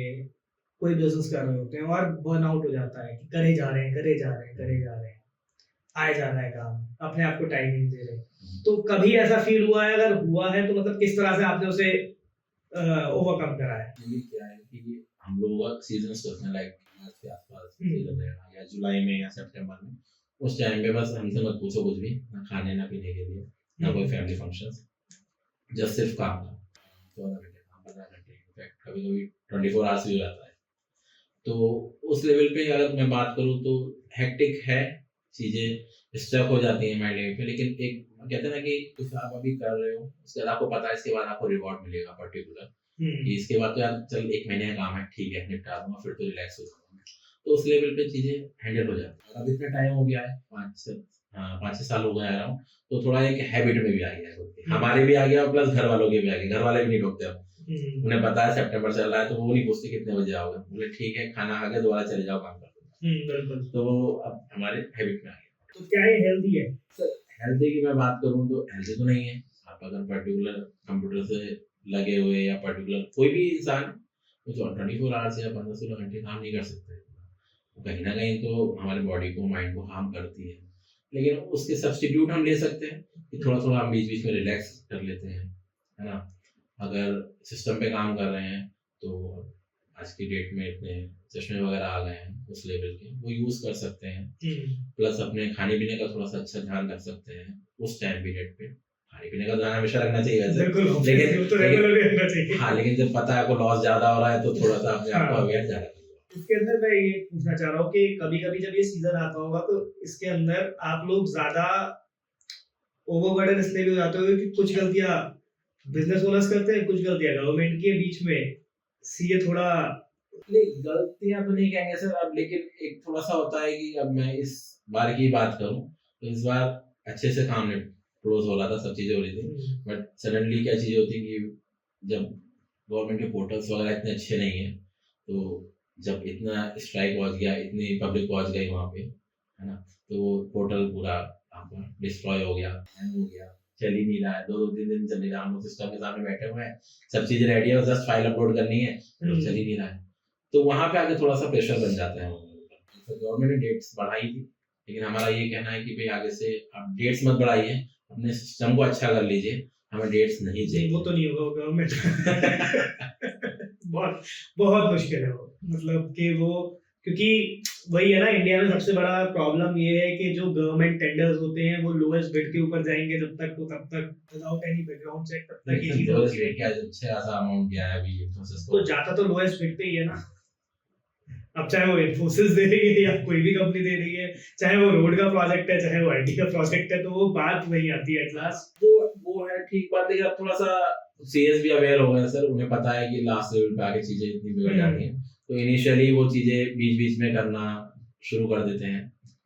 कोई बिजनेस कर रहे होते हैं और बर्नआउट हो जाता है कि करे जा रहे हैं करे जा रहे हैं करे जा रहे हैं, आए जा रहा है काम, अपने आप को टाइम नहीं दे रहे। तो कभी ऐसा फील हुआ है, अगर हुआ है तो मतलब किस तरह से आपने उसे ओवरकम करा है? ये क्या है कि हम लोग वर्क सीजन्स होते हैं, लाइक मार्च के आसपास सीजन रहेगा या जुलाई में या सितंबर में, उस टाइम पे बस हमसे मत पूछो कुछ भी, ना खाने ना पीने के लिए, ना कोई फैमिली फंक्शंस, जस्ट सिर्फ काम का 14 घंटे काम, 15 घंटे, इनफैक्ट कभी कभी 24 आवर्स भी हो जाता है। तो उस लेवल पे अगर मैं बात करूँ तो हेक्टिक है, चीजें स्टक हो जाती हैं माइंड लेवल पे, लेकिन एक कहते हैं ना कि कुछ आप अभी कर रहे हो, उसके बाद आपको पता है इसके बाद आपको रिवॉर्ड मिलेगा पर्टिकुलर, कि इसके बाद तो यार चल 1 महीने का काम है, ठीक है निपटा दूंगा, फिर तो रिलैक्स हो जाऊंगा। तो उस लेवल पे चीजें हैंडल हो जाती है। अब इतना टाइम हो गया है, 5 से 6 साल हो गए आ रहा हूँ, तो थोड़ा एक हैबिट में भी आ गया है, हमारे भी आ गया प्लस घर वालों के भी आ गया, घर वाले भी नहीं रोकते अब, उन्हें पता है सितंबर चल रहा है, तो वो नहीं पूछते कितने बजे आओगे, बोले ठीक है खाना खा के दोबारा चले जाओ काम करते। तो अब हमारे हैबिट में आ गया। तो क्या ये हेल्दी है? सर हेल्दी की मैं बात करूँ तो हेल्दी तो नहीं है। आप अगर पर्टिकुलर कंप्यूटर से लगे हुए या पर्टिकुलर कोई भी इंसान तो 24 आवर्स या 15-16 घंटे काम नहीं कर सकते, कहीं ना कहीं तो हमारे बॉडी को माइंड को हार्म करती है, लेकिन उसके सब्स्टिट्यूट हम ले सकते हैं कि थोड़ा थोड़ा हम बीच बीच में रिलैक्स कर लेते हैं, है ना। अगर सिस्टम पे काम कर रहे हैं तो आज की डेट में इतने चश्मे वगैरह आ गए हैं उस लेवल के, वो यूज कर सकते हैं। प्लस अपने खाने पीने का थोड़ा सा अच्छा ध्यान रख सकते हैं उस टाइम पीरियड पे, खाने पीने का ध्यान हमेशा रखना चाहिए वैसे, लेकिन हाँ, लेकिन जब पता है आपको लॉस ज्यादा हो रहा है तो थोड़ा सा अपने आप को अवेयर ज्यादा। इसके अंदर मैं ये पूछना चाह रहा हूँ कि कभी कभी जब ये सीजन आता होगा तो इसके अंदर आप लोग ज्यादा ओवरबर्डन इसलिए भी हो जाते हो कि कुछ गलतियां बिजनेस ओनर्स करते हैं, कुछ गलतियां गवर्नमेंट के बीच में, सीए थोड़ा गलतियां तो नहीं कहेंगे सर अब, लेकिन एक थोड़ा सा होता है कि अब मैं इस बार की बात करूं तो इस बार अच्छे से काम क्लोज हो रहा था, सब चीजें हो रही थी, बट सडनली क्या चीजें होती कि जब गवर्नमेंट के पोर्टल्स वगैरह इतने अच्छे नहीं है, तो जब इतना स्ट्राइक पहुंच गया, इतनी पब्लिक पहुंच गई वहां पे, है ना, तो पोर्टल पूरा आपका डिस्ट्रॉय हो गया, हैंग हो गया, चल ही नहीं रहा है, 2-3 दिन चल नहीं रहा, हम लोग सिस्टम के सामने बैठे हुए हैं, सब चीजें रेडी है, जस्ट फाइल अपलोड करनी है, तो चल ही नहीं रहा है। तो वहां पे आगे थोड़ा सा प्रेशर बन जाता है। तो गवर्नमेंट ने डेट्स बढ़ाई थी, लेकिन हमारा ये कहना है कि भाई आगे से आप डेट्स मत बढ़ाइए, अपने सिस्टम को अच्छा कर लीजिए, हमें डेट्स नहीं चाहिए। वो तो नहीं होगा गवर्नमेंट बहुत बहुत मुश्किल है वो, मतलब कि वो, क्योंकि वही है ना, इंडिया में सबसे बड़ा प्रॉब्लम ये है कि जो गवर्नमेंट टेंडर्स होते हैं वो लोएस्ट बिड के ऊपर जाएंगे जब तक, तो तब तक विदाउट एनी बैकग्राउंड चेक तब तक ये चीजें होती रहेंगी। क्या अच्छा खासा अमाउंट गया है अभी प्रोसेस तो जाता तो लोएस्ट बिड पे ही है ना, अब चाहे वो इन्फोसिस दे रही है या कोई भी कंपनी दे रही है, चाहे वो रोड का प्रोजेक्ट है चाहे वो आईटी का प्रोजेक्ट है, तो वो बात वही आती है एट लास्ट। तो वो है ठीक बात है, अब थोड़ा सा सीएस भी अवेयर हो गए सर, उन्हें पता है कि लास्ट लेवल पे आके चीजें इतनी बिगड़ जाती हैं, तो इनिशियली वो चीजें बीच बीच में करना शुरू कर देते हैं,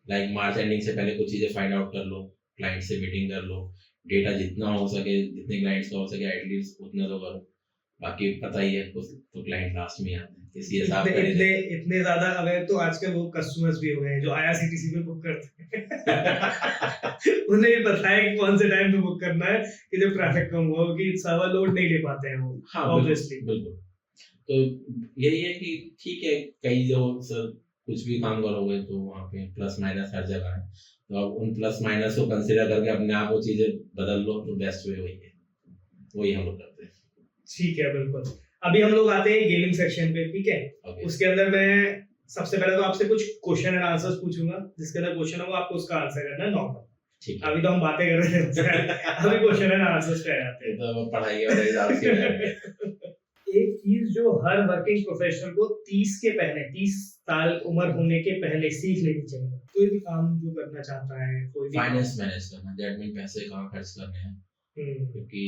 लाइक मार्च एंडिंग से पहले कुछ चीजें फाइंड आउट कर लो, क्लाइंट से मीटिंग कर लो, डेटा जितना हो सके, जितने क्लाइंट्स का हो सके एटलीस्ट उतना तो करो, बाकी पता ही है कुछ तो क्लाइंट लास्ट में आते हैं, इतने ज्यादा अवेयर तो आजकल वो कस्टमर्स भी हो गए हैं जो आईआरसीटीसी पे बुक करते हैं उन्हें भी पता है कि कौन से टाइम पे बुक करना है कि जब ट्रैफिक कम हो, कि सर्वर लोड नहीं ले पाते हैं वो। हाँ ऑब्वियसली बिल्कुल। तो यही है कि ठीक है, कई जो सर कुछ भी काम करोगे तो वहाँ पे प्लस माइनस हर जगह है, तो अब उन प्लस माइनस को कंसीडर करके अपने आप वो चीजें बदल लो, तो बेस्ट वे वही है, वही हम लोग करते हैं। ठीक है बिल्कुल। अभी हम लोग आते हैं गेमिंग सेक्शन पे, ठीक है। उसके अंदर मैं सबसे पहले तो आपसे कुछ क्वेश्चन एंड आंसर्स पूछूंगा, जिसके अंदर क्वेश्चन होगा आपको उसका आंसर करना है नॉर्मल। ठीक है, अभी तो हम बातें कर रहे हैं अभी क्वेश्चन एंड आंसर्स पे आते हैं, तो पढ़ाई वाले हिसाब से एक चीज जो हर वर्किंग प्रोफेशनल को 30 साल उम्र होने के पहले सीख लेनी चाहिए, कोई भी काम जो करना चाहता है, कोई भी फाइनेंस मैनेज करना, दैट मीन पैसे कहाँ खर्च करने हैं, क्योंकि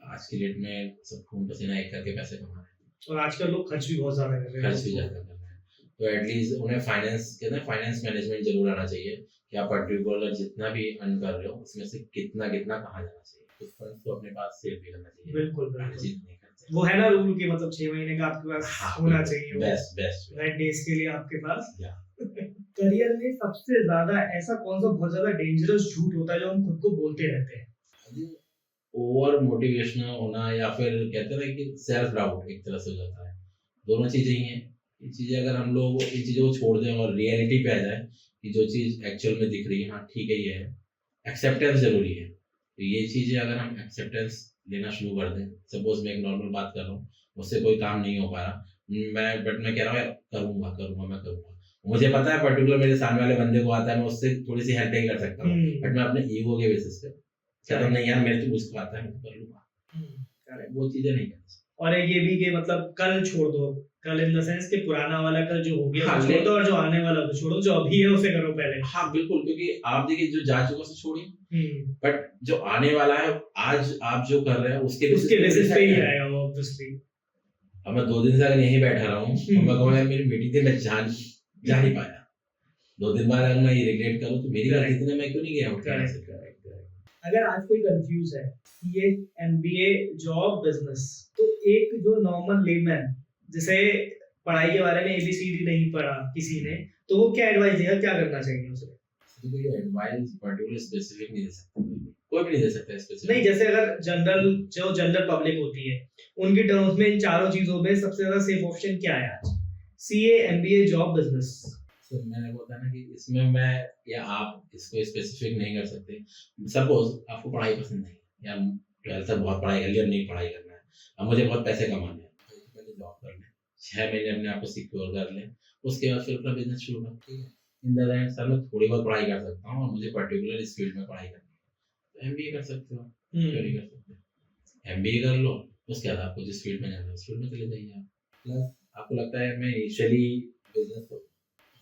आज की डेट में सब खून पसीना एक करके पैसे कमा रहे हैं, और आजकल लोग खर्च भी बहुत ज्यादा कर रहे हैं, खर्च भी ज्यादा कर रहे हैं, तो एटलीस्ट उन्हें फाइनेंस कहते हैं, फाइनेंस मैनेजमेंट जरूर आना चाहिए कि आप पर्टिकुलर जितना भी अर्न कर रहे हो उसमें से कितना कितना कहाँ जाना चाहिए, कुछ फंड्स तो अपने पास सेव भी करना चाहिए। बिल्कुल वो है ना रूल कि मतलब 6 महीने का आपके पास होना चाहिए, बेस्ट राइट डेज के लिए आपके पास। करियर में सबसे ज्यादा ऐसा कौन सा बहुत ज्यादा डेंजरस झूठ होता है जो हम खुद को बोलते रहते हैं? ओवर मोटिवेशनल होना या फिर कहते हैं ना कि सेल्फ डाउट एक तरह से हो जाता है। दोनों चीजें ही हैं। ये चीजें अगर हम लोग इन चीजों को छोड़ दें और रियलिटी पे आ जाए कि जो चीज एक्चुअल में दिख रही है, हाँ ठीक है ये है, एक्सेप्टेंस जरूरी है। तो ये चीजें अगर हम एक्सेप्टेंस लेना शुरू कर दें, सपोज मैं एक नॉर्मल बात कर रहा हूँ, मुझसे कोई काम नहीं हो पा रहा, मैं कह रहा हूँ यार करूंगा, मुझे पता है पर्टिकुलर मेरे सामने वाले बंदे को आता है, मैं उससे थोड़ी सी हेल्प नहीं कर सकता हूँ, बट मैं अपने ईगो के बेसिस पे कहता हूँ नहीं यार मेरे को उसको आता है, मैं कर लूंगा। वो चीजें नहीं करती। और एक ये भी कि मतलब कल छोड़ दो, कल इन द सेंस कि पुराना वाला कल जो हो गया हाँ, छोड़ दो, और जो आने वाला तो छोड़ो, जो अभी है उसे करो पहले। हाँ बिल्कुल, क्योंकि आप देखिए जो जा चुका उसे छोड़िए, बट जो आने वाला है आज आप जो कर रहे हैं उसके बेसिस पे ही आएगा वो ऑब्वियसली। अब मैं 2 दिन से अगर यहीं बैठा रहा हूँ और मैं कहूँ यार मेरी मीटिंग थी, मैं जा नहीं पाया, 2 दिन बाद अगर मैं ये रिग्रेट करूँ तो मेरी गलती थी ना, मैं क्यों नहीं गया। अगर आज कोई कंफ्यूज है सीए, एमबीए, जॉब, बिजनेस, तो एक जो नॉर्मल लेमैन जिसे पढ़ाई के बारे में एबीसीडी नहीं पढ़ा किसी ने, तो वो क्या एडवाइस देगा, क्या करना चाहिए उसे? तो कोई एडवाइस पर्टिकुलर स्पेसिफिक नहीं दे सकता, कोई भी नहीं दे सकता स्पेसिफिक। नहीं, जैसे अगर जनरल पब्लिक होती है, उनकी टर्म्स में इन चारों चीजों में सबसे ज्यादा सेफ ऑप्शन क्या है आज? CA, MBA, job, business. Sir मैंने बोला ना कि इसमें मैं या आप इसको स्पेसिफिक नहीं कर सकते। सपोज आपको पढ़ाई पसंद नहीं, या 12th तक बहुत पढ़ाई कर ली, अब नहीं पढ़ाई करना है, अब मुझे बहुत पैसे कमाने हैं, तो पहले जॉब कर लें, 6 महीने अपने आप को सिक्योर कर लें, उसके बाद फिर अपना बिजनेस शुरू करें। ठीक है, इन द एंड सर मैं थोड़ी बहुत पढ़ाई कर सकता हूँ और मुझे पर्टिकुलर इस फील्ड में पढ़ाई करनी है, तो एमबीए कर सकते हो, क्यों नहीं कर सकते। एमबीए कर लो, उसके बाद आपको जिस फील्ड में जाना है उस फील्ड में चले जाइए आप। प्लस आपको लगता है मैं इनिशियली बिजनेस को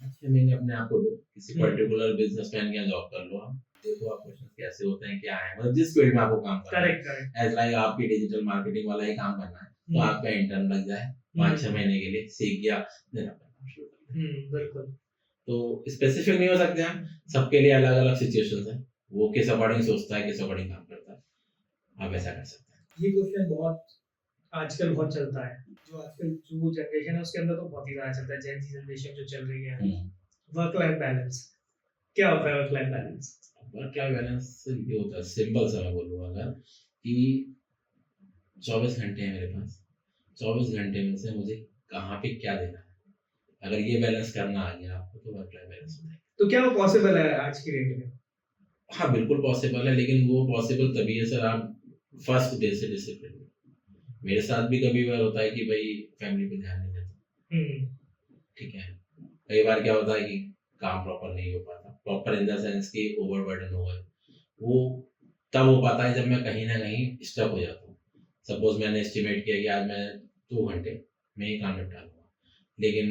6 महीने अपने आप को दो, किसी पर्टिकुलर बिजनेसमैन के यहाँ जॉब कर लो, आप देखो आप क्वेश्चन कैसे होते हैं, क्या है, मतलब जिस फील्ड में आपको काम करना है। करेक्ट। एज लाइक आपकी डिजिटल मार्केटिंग वाला ही काम करना है, तो आपका इंटर्न लग जाए 5-6 महीने के लिए, सीख गया, देन अपना काम शुरू कर लें। बिल्कुल। तो स्पेसिफिक नहीं हो सकते हम, सबके लिए अलग अलग सिचुएशंस है, वो किस अकॉर्डिंग सोचता है, किस अकॉर्डिंग काम करता है, आप ऐसा कर सकते हैं। ये क्वेश्चन बहुत आजकल बहुत चलता है, जो आजकल जो जनरेशन है उसके अंदर तो बहुत ही ज्यादा चलता है, जेन ज़ी जनरेशन जो चल रही है। वर्क लाइफ बैलेंस क्या होता है? Work life balance, work life balance ये होता है, सिंपल सा मैं बोलूँगा अगर, कि 24 घंटे हैं मेरे पास, 24 घंटे में से मुझे कहाँ पे क्या देना है, अगर ये बैलेंस करना आ गया आपको तो वर्क लाइफ बैलेंस होता है। तो क्या वो पॉसिबल है आज की डेट में? हाँ बिल्कुल पॉसिबल है, लेकिन वो पॉसिबल तभी है सर आप फर्स्ट डे से डिसिप्लिन। मेरे साथ भी कभी बार होता है कि भाई फैमिली पे ध्यान नहीं देता, ठीक है, कई बार क्या होता है कि काम प्रॉपर नहीं हो पाता, प्रॉपर इन द सेंस कि ओवरबर्डन हो गए, वो तब हो पाता है जब मैं कहीं ना कहीं स्टक हो जाता हूँ। सपोज मैंने एस्टिमेट किया कि आज मैं 2 घंटे में ही काम निपटा लूंगा, लेकिन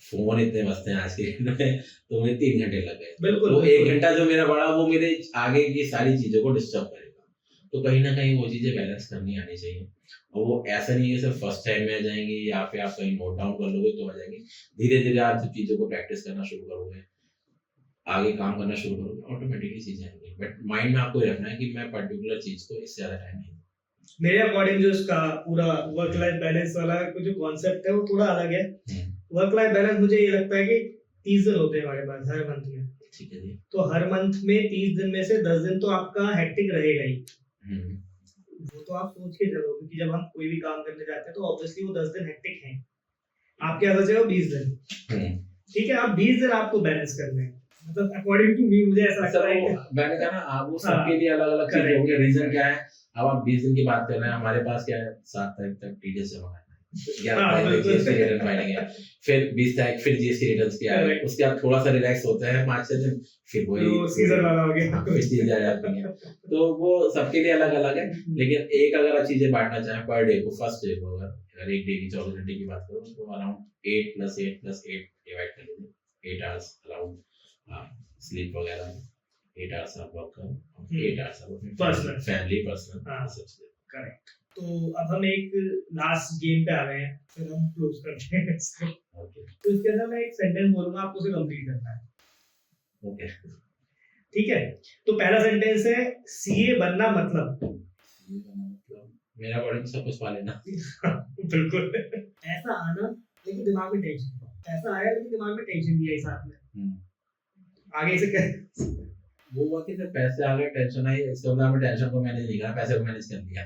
फोन इतने बजते हैं आज के दिन में, तो मुझे 3 घंटे लग गए। बिल्कुल, वो 1 घंटा जो मेरा बढ़ा वो मेरे आगे की सारी चीजों को डिस्टर्ब करेगा। तो कहीं ना कहीं वो चीजें बैलेंस करनी आनी चाहिए, और वो ऐसा नहीं है सिर्फ फर्स्ट टाइम में आ जाएंगी या फिर आप कहीं नोट डाउन कर लोगे तो आ जाएंगी, धीरे धीरे आप जब चीजों को प्रैक्टिस करना शुरू करोगे, आगे काम करना शुरू करोगे, ऑटोमेटिकली चीजें आएंगी। बट माइंड में आपको रखना है कि मैं पर्टिकुलर चीज को इससे ज्यादा टाइम नहीं। मेरे अकॉर्डिंग जो इसका पूरा वर्क लाइफ बैलेंस वाला जो कॉन्सेप्ट है वो थोड़ा अलग है। वर्क लाइफ बैलेंस मुझे ये लगता है कि 30 दिन होते हैं हमारे पास हर मंथ में, ठीक है जी, तो हर मंथ में 30 दिन में से 10 दिन तो आपका हेक्टिक रहेगा ही, वो तो आप सोच के चलो, क्योंकि जब हम कोई भी काम करने जाते हैं तो ऑब्वियसली वो 10 दिन हेक्टिक हैं, आपके यहाँ बचे हो 20 दिन, ठीक है, आप 20 दिन आपको बैलेंस करने हैं, मतलब अकॉर्डिंग टू मी मुझे ऐसा लगता है। मैंने कहा ना आप वो सबके लिए अलग अलग चीजें होंगे, रीजन क्या है, अब आप 20 दिन की बात कर रहे हैं, हमारे पास क्या है 7 तारीख तक टीडीएस जमा करना है, 11 तारीख जीएसटी रिटर्न फाइलिंग है, फिर 20 तारीख फिर जीएसटी रिटर्न्स किया है, उसके बाद थोड़ा सा रिलैक्स होता है 5-6 दिन, फिर वही सीजन वाला हो गया, फिर चीजें आ जाती हैं। तो वो सबके लिए अलग अलग है, लेकिन एक अगर आप चीजें बांटना चाहें पर डे को, फर्स्ट डे को अगर एक डे की 24 घंटे की बात करो तो अराउंड 8 + 8 + 8 डिवाइड कर लीजिए, 8 आवर्स अराउंड स्लीप वगैरह, 8 आवर्स आप वर्क करो, 8 आवर्स आप फैमिली पर्सनल सब चीजें। करेक्ट। तो अब हम एक लास्ट गेम पे आ गए हैं, फिर हम क्लोज करते हैं इसको। ओके, तो इसके अंदर मैं एक सेंटेंस बोलूंगा, आपको उसे कंप्लीट करना है। ओके, ठीक है, तो पहला सेंटेंस है सीए बनना मतलब, मेरा बॉडी सब कुछ पा लेना। बिल्कुल, ऐसा आना लेकिन दिमाग में टेंशन, ऐसा आया लेकिन दिमाग में टेंशन भी आई साथ में, आगे से क्या वो हुआ कि फिर पैसे आ गए, टेंशन आई, इसके बाद मैं टेंशन को मैनेज नहीं करा, पैसे को मैनेज कर लिया।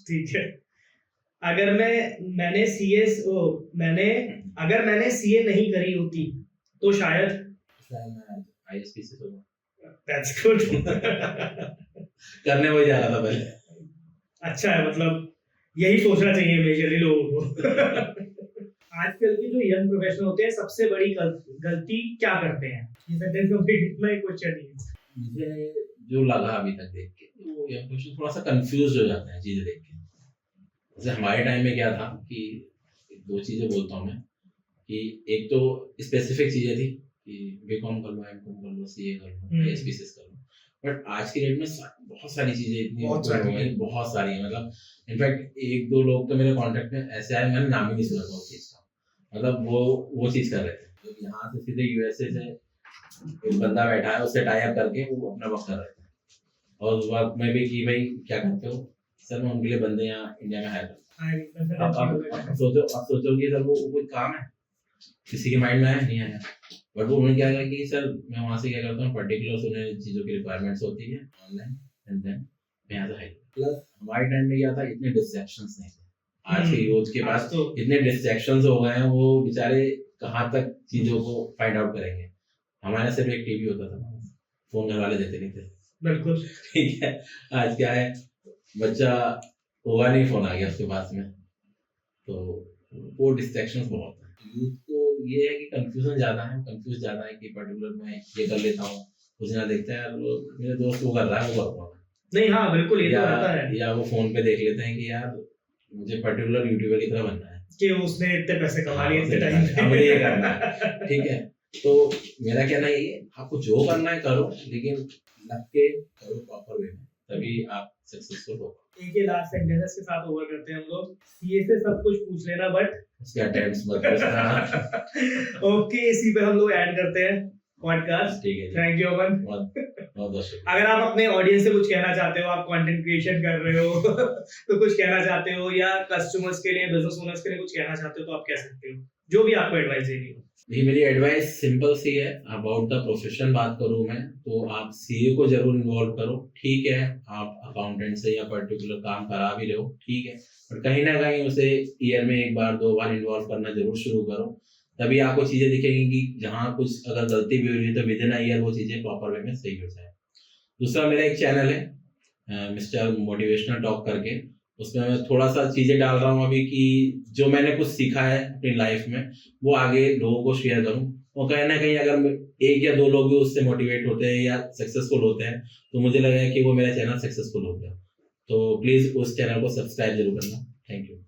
ठीक है। अगर मैंने सीए नहीं करी होती तो शायद मैं ISPC से दैट्स गुड। करने वही जा रहा था पहले। अच्छा है, मतलब यही सोचना चाहिए मेजरली लोगों को। आजकल के जो यंग प्रोफेशनल होते हैं सबसे बड़ी गलती क्या करते हैं? ये सेंटेंस कंप्लीट इतना ही क्वेश्चन नहीं है। मुझे जो लगा अभी तक देख के, वो यंग प्रोफेशनल थोड़ा सा कंफ्यूज हो जाते हैं चीजें देख के। जैसे हमारे टाइम में क्या था कि दो चीजें बोलता हूँ मैं, कि एक तो स्पेसिफिक चीजें थी कि बीकॉम कर लो, एमकॉम कर लो, सीए कर लो, ISPC कर लो। बट आज की डेट में बहुत सारी चीजें इतनी बहुत सारी है। मतलब इनफैक्ट एक दो लोग तो मेरे कांटेक्ट में ऐसे आए, मैंने नाम ही नहीं सुना था उस चीज का। मतलब वो चीज कर रहे थे, तो यहाँ से सीधे USA से एक बंदा बैठा है, उससे टाई अप करके वो अपना वर्क कर रहे थे। और उस वक्त में भी कि भाई क्या करते हो सर, मैं उनके लिए बंदे यहाँ इंडिया में हायर करता हूँ। अब सोचो कि सर वो कोई काम है, किसी के माइंड में आया नहीं आया। बट वो उन्होंने क्या किया कि सर मैं वहाँ से क्या करता हूँ, पर्टिकुलर उन्हें चीज़ों की रिक्वायरमेंट्स होती है ऑनलाइन, एंड देन मैं यहाँ से हायर। प्लस हमारे टाइम में क्या था, इतने डिस्ट्रैक्शंस नहीं थे। आज के यूथ के पास तो इतने डिस्ट्रैक्शंस हो गए हैं, वो बेचारे कहाँ तक चीज़ों को फाइंड आउट करेंगे। हमारे सिर्फ एक टीवी होता था, फोन घर वाले देते नहीं थे। बिल्कुल ठीक है। आज क्या है, बच्चा होगा नहीं, फोन आ गया उसके पास में, तो वो डिस्ट्रैक्शंस बहुत है। यूथ को ये है कि कंफ्यूजन ज्यादा है कि पर्टिकुलर मैं ये कर लेता हूँ, कुछ ना देखते हैं मेरे दोस्त वो कर रहा है, वो करूँगा नहीं। हाँ बिल्कुल, ये तो रहता है। या वो फोन पे देख लेते हैं कि यार मुझे पर्टिकुलर यूट्यूबर की तरह बनना है, कि उसने इतने पैसे कमा लिए इतने टाइम में, मुझे ये करना है। ठीक है, तो मेरा कहना ये है, आपको जो करना है करो, लेकिन लग के करो प्रॉपर वे में, तभी आप सक्सेसफुल हो। एक ही लास्ट सेंटेंस के साथ ओवर करते हैं हम लोग। सीए से सब कुछ पूछ लेना, बट उसके अटेम्प्ट्स मत पूछना। ओके, इसी पे हम लोग ऐड करते हैं पॉडकास्ट। ठीक है, थैंक यू अमन। अगर आप अपने ऑडियंस से कुछ कहना चाहते हो, आप कंटेंट क्रिएशन कर रहे हो तो कुछ कहना चाहते हो, या कस्टमर्स के लिए, बिजनेस ओनर्स के लिए कुछ कहना चाहते हो, तो आप कह सकते हो, जो भी आपको एडवाइस देनी हो। ये मेरी एडवाइस सिंपल सी है। अबाउट द प्रोफेशन बात करूं मैं, तो आप सीए को जरूर इन्वॉल्व करो। ठीक है, आप अकाउंटेंट से या पर्टिकुलर काम करा भी रहे हो, ठीक है, पर कहीं ना कहीं उसे ईयर में एक बार दो बार इन्वॉल्व करना जरूर शुरू करो। तभी आपको चीजें दिखेंगी कि जहाँ कुछ अगर गलती भी हो रही है तो विद इन अ ईयर वो चीजें प्रॉपर वे में सही हो जाए। दूसरा, मेरा एक चैनल है मिस्टर मोटिवेशनल टॉक करके, उसमें मैं थोड़ा सा चीजें डाल रहा हूँ अभी, कि जो मैंने कुछ सीखा है अपनी लाइफ में वो आगे लोगों को शेयर करूँ, और कहीं ना कहीं अगर एक या दो लोग भी उससे मोटिवेट होते हैं या सक्सेसफुल होते हैं, तो मुझे लगा कि वो मेरा चैनल सक्सेसफुल हो गया। तो प्लीज उस चैनल को सब्सक्राइब जरूर करना। Thank you.